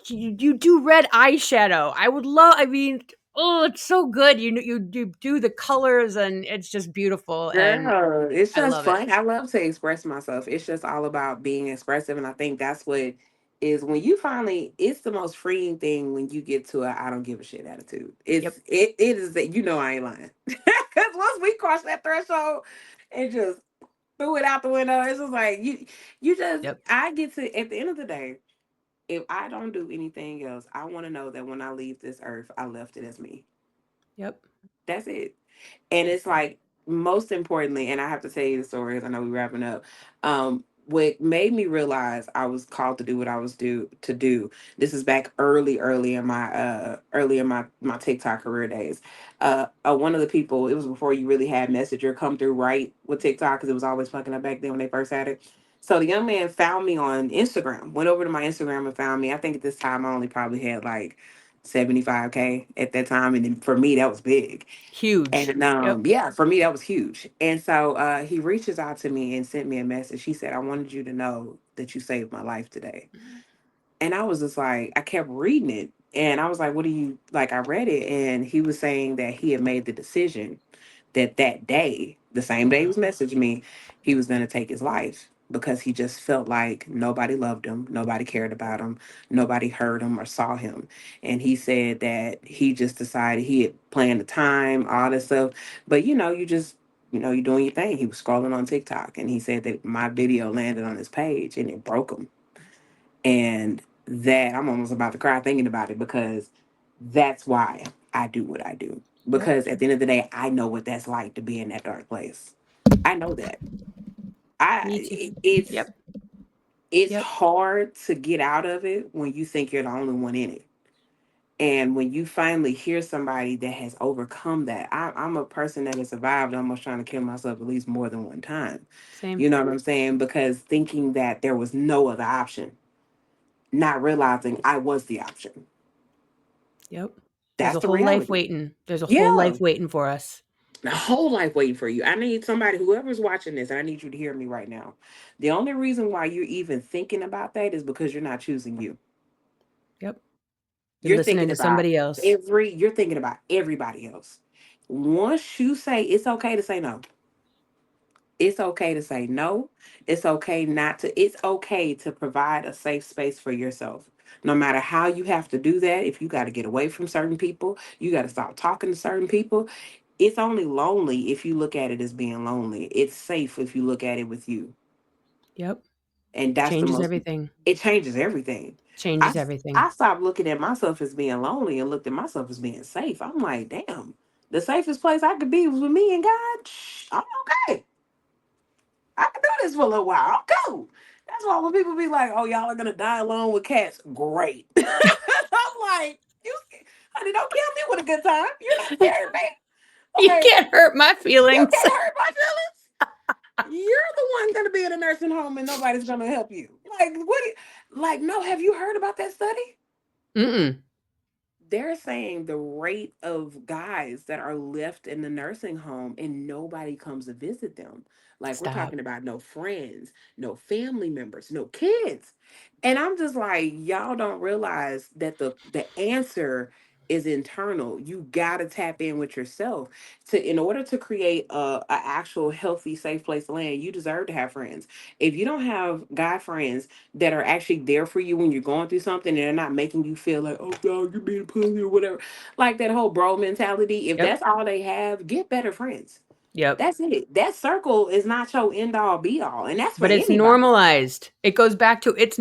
you do red eyeshadow. I mean, oh, it's so good. You do the colors, and it's just beautiful. And Girl, it's I just love it. fun. I love to express myself. It's just all about being expressive. And I think that's what is when you finally, it's the most freeing thing when you get to a I don't give a shit attitude. Yep. It is that I ain't lying. Because once we cross that threshold and just threw it out the window, it's just like you just Yep. I get to at the end of the day, if I don't do anything else, I want to know that when I leave this earth, I left it as me. Yep. That's it. And it's like most importantly, and I have to tell you the story because I know we're wrapping up. what made me realize I was called to do what I was due to do. This is back early in my TikTok career days. One of the people, it was before you really had Messenger come through right with TikTok, because it was always fucking up back then when they first had it. So the young man found me on Instagram, went over to my Instagram and found me. I think at this time I only probably had like 75K at that time, and then for me that was big. Huge. And Yep. yeah, for me that was huge. And so he reaches out to me and sent me a message. He said, "I wanted you to know that you saved my life today." And I was just like, I kept reading it. And I was like, "What do you like?" I read it, and he was saying that he had made the decision that that day, the same day he Wow. was messaging me, he was going to take his life because he just felt like nobody loved him, nobody cared about him, nobody heard him or saw him. And he said that he just decided he had planned the time, all this stuff. But you just, you're doing your thing. He was scrolling on TikTok, and he said that my video landed on his page and it broke him. And that I'm almost about to cry thinking about it, because that's why I do what I do. Yep. Because at the end of the day, I know what that's like to be in that dark place. I know that. Me too. It's Yep. it's Yep. hard to get out of it when you think you're the only one in it. And when you finally hear somebody that has overcome that, I'm a person that has survived almost trying to kill myself at least more than one time. Same. You know what I'm saying? Because thinking that there was no other option, not realizing I was the option. Yep. There's That's a the whole life reality. waiting. There's a whole Yeah. life waiting for us. A whole life waiting for you. I need somebody, whoever's watching this, and I need you to hear me right now. The only reason why you're even thinking about that is because you're not choosing you. Yep. You're You're listening thinking to about somebody else. you're thinking about everybody else. Once you say it's okay to say no, it's okay to say no. It's okay not to, it's okay to provide a safe space for yourself. No matter how you have to do that, if you got to get away from certain people, you got to stop talking to certain people. It's only lonely if you look at it as being lonely. It's safe if you look at it with you. Yep. And that's the Changes most, everything. it changes everything. I, Changes everything. I stopped looking at myself as being lonely and looked at myself as being safe. I'm like, damn, the safest place I could be was with me and God. Shh, I'm okay. I can do this for a little while. I'm cool. That's why when people be like, "Oh, y'all are gonna die alone with cats," great. I'm like, you, honey, don't kill me with a good time. You're not scaring me. You Okay, can't hurt my you feelings. can't hurt my feelings. You're the one gonna be in a nursing home and nobody's gonna help you. Like what? Like no. Have you heard about that study? Mm-mm. They're saying the rate of guys that are left in the nursing home and nobody comes to visit them. Like we're Stop. talking about no friends, no family members, no kids. And I'm just like, y'all don't realize that the answer is internal. You gotta tap in with yourself to in order to create a actual healthy, safe place to land. You deserve to have friends. If you don't have guy friends that are actually there for you when you're going through something and they're not making you feel like, oh, dog, you're being a pussy or whatever. Like that whole bro mentality. If Yep. that's all they have, get better friends. Yep. That's it. That circle is not your end all be all. And that's for But it's anybody. normalized. It goes back to it's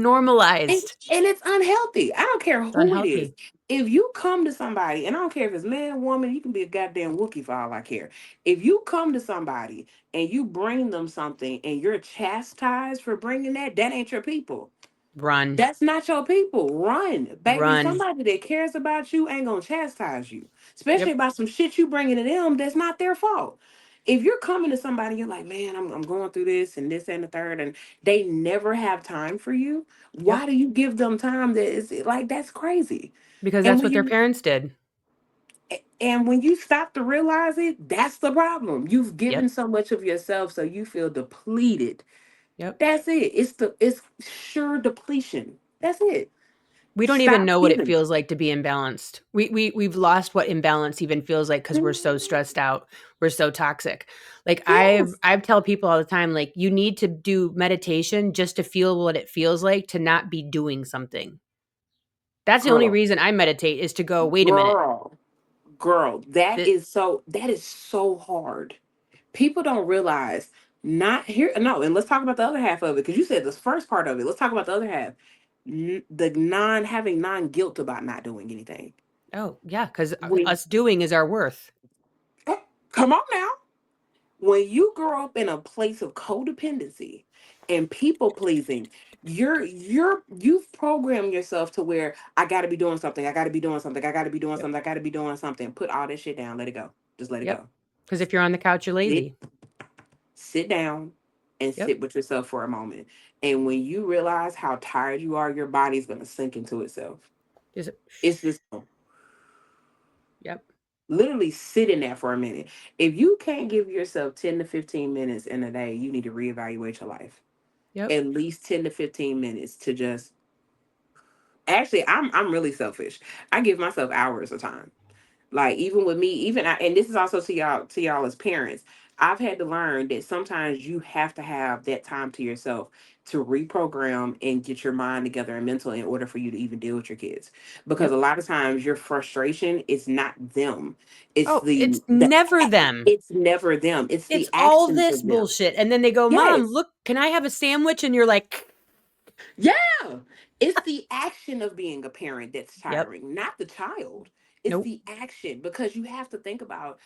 And, normalized. and it's unhealthy. I don't care It's who it is. unhealthy. If you come to somebody, and I don't care if it's man, woman, you can be a goddamn Wookiee for all I care. If you come to somebody and you bring them something and you're chastised for bringing that, that ain't your people. Run. That's not your people. Run, baby. Run. Somebody that cares about you ain't gonna chastise you, especially Yep. about some shit you bringing to them. That's not their fault. If you're coming to somebody, you're like, man, I'm going through this and this and the third, and they never have time for you. Why Yep. do you give them time? That is like that's crazy. Because And that's when what their you parents did. and when you stop to realize it, that's the problem. You've Yep. given so much of yourself, so you feel depleted. Yep. That's it. It's sure depletion. That's it. We don't even Stop know what it giving. feels like to be imbalanced. We've lost what imbalance even feels like because we're so stressed out. We're so toxic. Like Yes, I tell people all the time, like you need to do meditation just to feel what it feels like to not be doing something. That's the only girl, reason I meditate is to go, wait a minute. girl, girl. Th- That is so hard. People don't realize not here. No, and let's talk about the other half of it because you said this first part of it. Let's talk about the other half. The non having non guilt about not doing anything. oh, yeah, because When us doing is our worth. come on now, When you grow up in a place of codependency and people pleasing, you've programmed yourself to where I got to be doing something. I got to be doing something. I got to be doing Yep. something. I got to be doing something. Put all that shit down. Let it go. Just let it Yep. go. Because if you're on the couch, you're Sit, lazy. sit down and Yep. sit with yourself for a moment. And when you realize how tired you are, your body's going to sink into itself. Just It's just yep. literally sit in that for a minute. If you can't give yourself 10 to 15 minutes in a day, you need to reevaluate your life. Yep. At least 10 to 15 minutes to just actually I'm really selfish. I give myself hours of time. Like even with me, and this is also to y'all as parents. I've had to learn that sometimes you have to have that time to yourself to reprogram and get your mind together and mental in order for you to even deal with your kids. Because a Yep. lot of times your frustration is not them. It's Oh, it's the never them. it's never them. It's the It's all actions this of them. bullshit. And then they go, Mom, Yes. look, can I have a sandwich? And you're like, Yeah. It's the action of being a parent that's yep. tiring, not the child. It's Nope. the action because you have to think about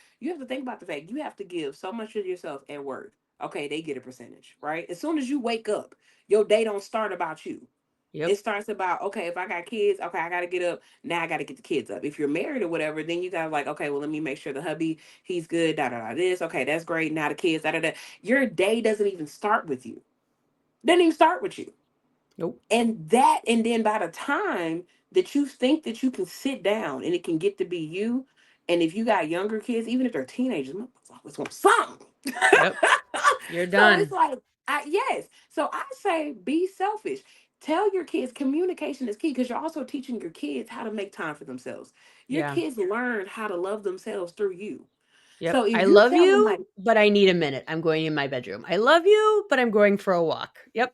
the fact you have to give so much of yourself at work. Okay, they get a percentage, right? As soon as you wake up, your day don't start about you. It Yep. starts about, okay, if I got kids, okay, I gotta get up. Now I gotta get the kids up. If you're married or whatever, then you gotta like, okay, well, let me make sure the hubby, he's good, da da da this. Okay, that's great. Now the kids, da da da. Your day doesn't even start with you. Doesn't even start with you. Nope. And then by the time that you think that you can sit down and it can get to be you, and if you got younger kids, even if they're teenagers, motherfuckers always want something. Yep. You're So it's done. like, yes. So I say be selfish. Tell your kids communication is key because you're also teaching your kids how to make time for themselves. Your Yeah. kids learn how to love themselves through you. So Yep. if I you love tell them like, you, but I need a minute. I'm going in my bedroom. I love you, but I'm going for a walk. Yep.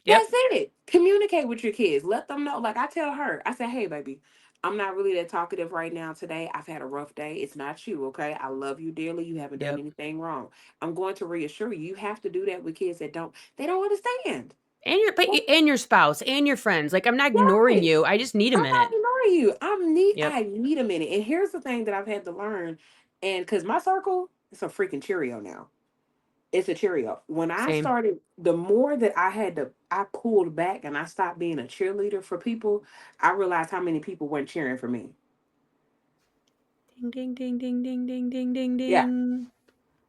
Yep. that's it. Communicate with your kids. Let them know. Like I tell her, I say, hey, baby, I'm not really that talkative right now today. I've had a rough day. It's not you, okay? I love you dearly. You haven't done Yep. anything wrong. I'm going to reassure you. You have to do that with kids that they don't understand. Well, And your spouse and your friends. Like I'm not ignoring yes. you. I just need a I'm not minute. ignoring you. Yep. I need a minute. And here's the thing that I've had to learn. And because my circle, it's a freaking Cheerio now. It's a Cheerio. When I Same. started, the more that I pulled back and I stopped being a cheerleader for people, I realized how many people weren't cheering for me. Ding ding ding ding ding ding ding ding Yeah. ding.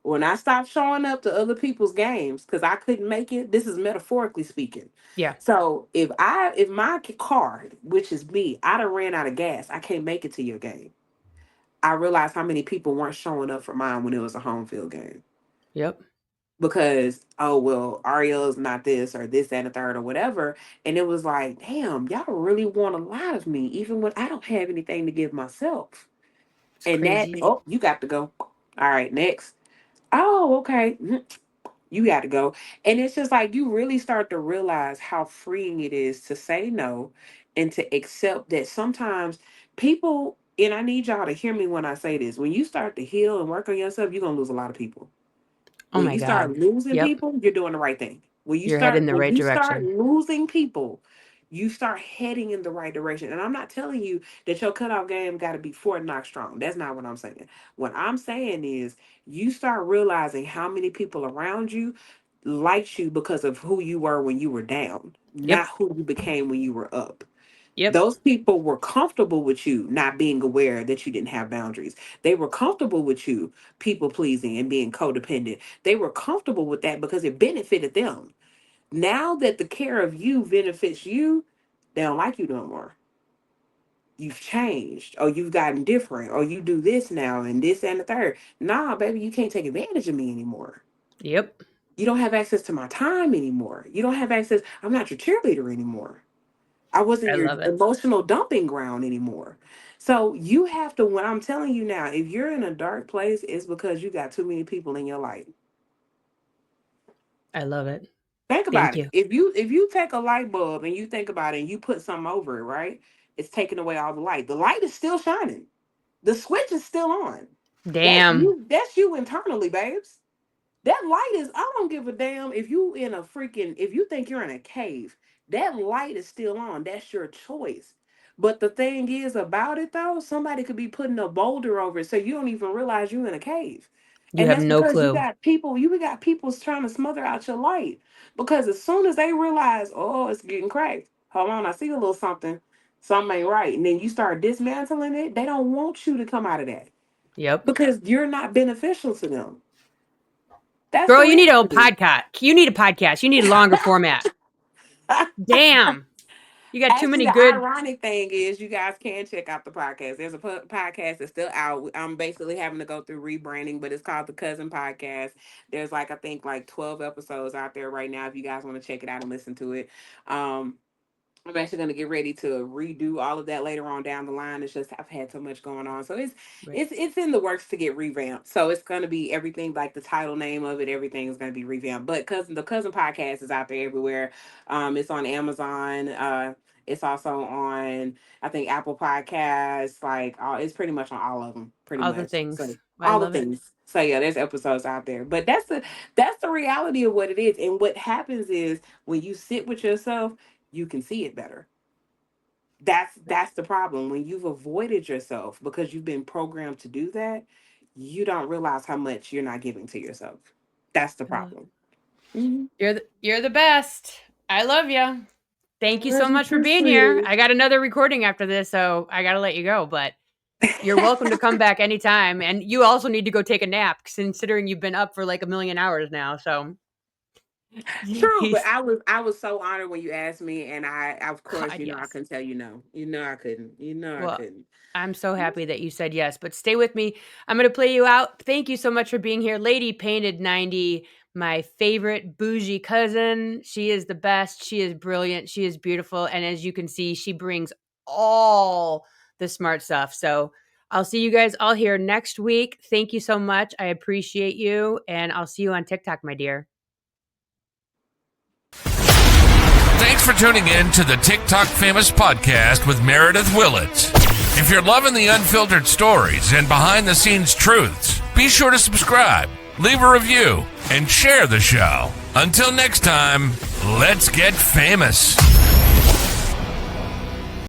When I stopped showing up to other people's games because I couldn't make it, this is metaphorically speaking. Yeah. So if my car, which is me, I done ran out of gas, I can't make it to your game. I realized how many people weren't showing up for mine when it was a home field game. Yep. Because oh well Ariel's not this or this and a third or whatever, and it was like damn y'all really want a lot of me even when I don't have anything to give myself. It's And that crazy. oh you got to go, all right, next, oh okay, you got to go. And it's just like you really start to realize how freeing it is to say no and to accept that sometimes people, and I need y'all to hear me when I say this, when you start to heal and work on yourself you're going to lose a lot of people. Oh When my you start god. losing Yep. people, you're doing the right thing. You're heading the When right you start direction. losing people, you start heading in the right direction. And I'm not telling you that your cutoff game got to be Fort Knox strong. That's not what I'm saying. What I'm saying is you start realizing how many people around you liked you because of who you were when you were down, not Yep. who you became when you were up. Yep. Those people were comfortable with you not being aware that you didn't have boundaries. They were comfortable with you people pleasing and being codependent. They were comfortable with that because it benefited them. Now that the care of you benefits you, they don't like you no more. You've changed, or you've gotten different, or you do this now and this and the third. Nah, baby, you can't take advantage of me anymore. Yep. You don't have access to my time anymore. You don't have access. I'm not your cheerleader anymore. I wasn't I your love it. emotional dumping ground anymore. So you have to, when I'm telling you now, if you're in a dark place, it's because you got too many people in your life. I love it. Think about Thank it. you. If you take a light bulb and you think about it and you put something over it, right? It's taking away all the light. The light is still shining. The switch is still on. Damn. That's you internally, babes. That light is, I don't give a damn if you in a freaking, if you think you're in a cave, that light is still on. That's your choice. But the thing is about it though, somebody could be putting a boulder over it so you don't even realize you're in a cave. You And have that's no because clue. you got people trying to smother out your light. Because as soon as they realize, oh, it's getting cracked. Hold on, I see a little something. Something ain't right. And then you start dismantling it, they don't want you to come out of that. Yep. Because you're not beneficial to them. That's Girl, the you need a reality. podcast. You need a podcast. You need a longer format. Damn. You got too Actually, many the good. ironic thing is, you guys can check out the podcast. There's a podcast that's still out. I'm basically having to go through rebranding, but it's called the Cousin Podcast. There's like, I think like 12 episodes out there right now. If you guys want to check it out and listen to it, um, I'm actually going to get ready to redo all of that later on down the line. It's just I've had so much going on, so Right. it's in the works to get revamped. So it's going to be everything like the title name of it. Everything is going to be revamped. But the cousin podcast is out there everywhere. It's on Amazon. It's also on, I think, Apple Podcasts. Like it's pretty much on all of them. Pretty All the much. So things. I all the love it. things. So yeah, there's episodes out there. But that's the reality of what it is. And what happens is when you sit with yourself, you can see it better. That's the problem. When you've avoided yourself because you've been programmed to do that, you don't realize how much you're not giving to yourself. That's the I love problem. Mhm. You're the best. I love you. I Thank you so love you much for too, being here. sweetie. I got another recording after this, so I got to let you go, but you're welcome to come back anytime. And you also need to go take a nap, considering you've been up for like a million hours now. So, True, but I was so honored when you asked me, and I, of course, God, I yes. couldn't tell you no. I couldn't. I Well, couldn't. I'm so happy that you said yes, but stay with me. I'm going to play you out. Thank you so much for being here. LadyPainted90, my favorite bougie cousin. She is the best. She is brilliant. She is beautiful. And as you can see, she brings all the smart stuff. So I'll see you guys all here next week. Thank you so much. I appreciate you. And I'll see you on TikTok, my dear. Thanks for tuning in to the TikTok Famous Podcast with Meredith Willits. If you're loving the unfiltered stories and behind the scenes truths, be sure to subscribe, leave a review, and share the show. Until next time, let's get famous.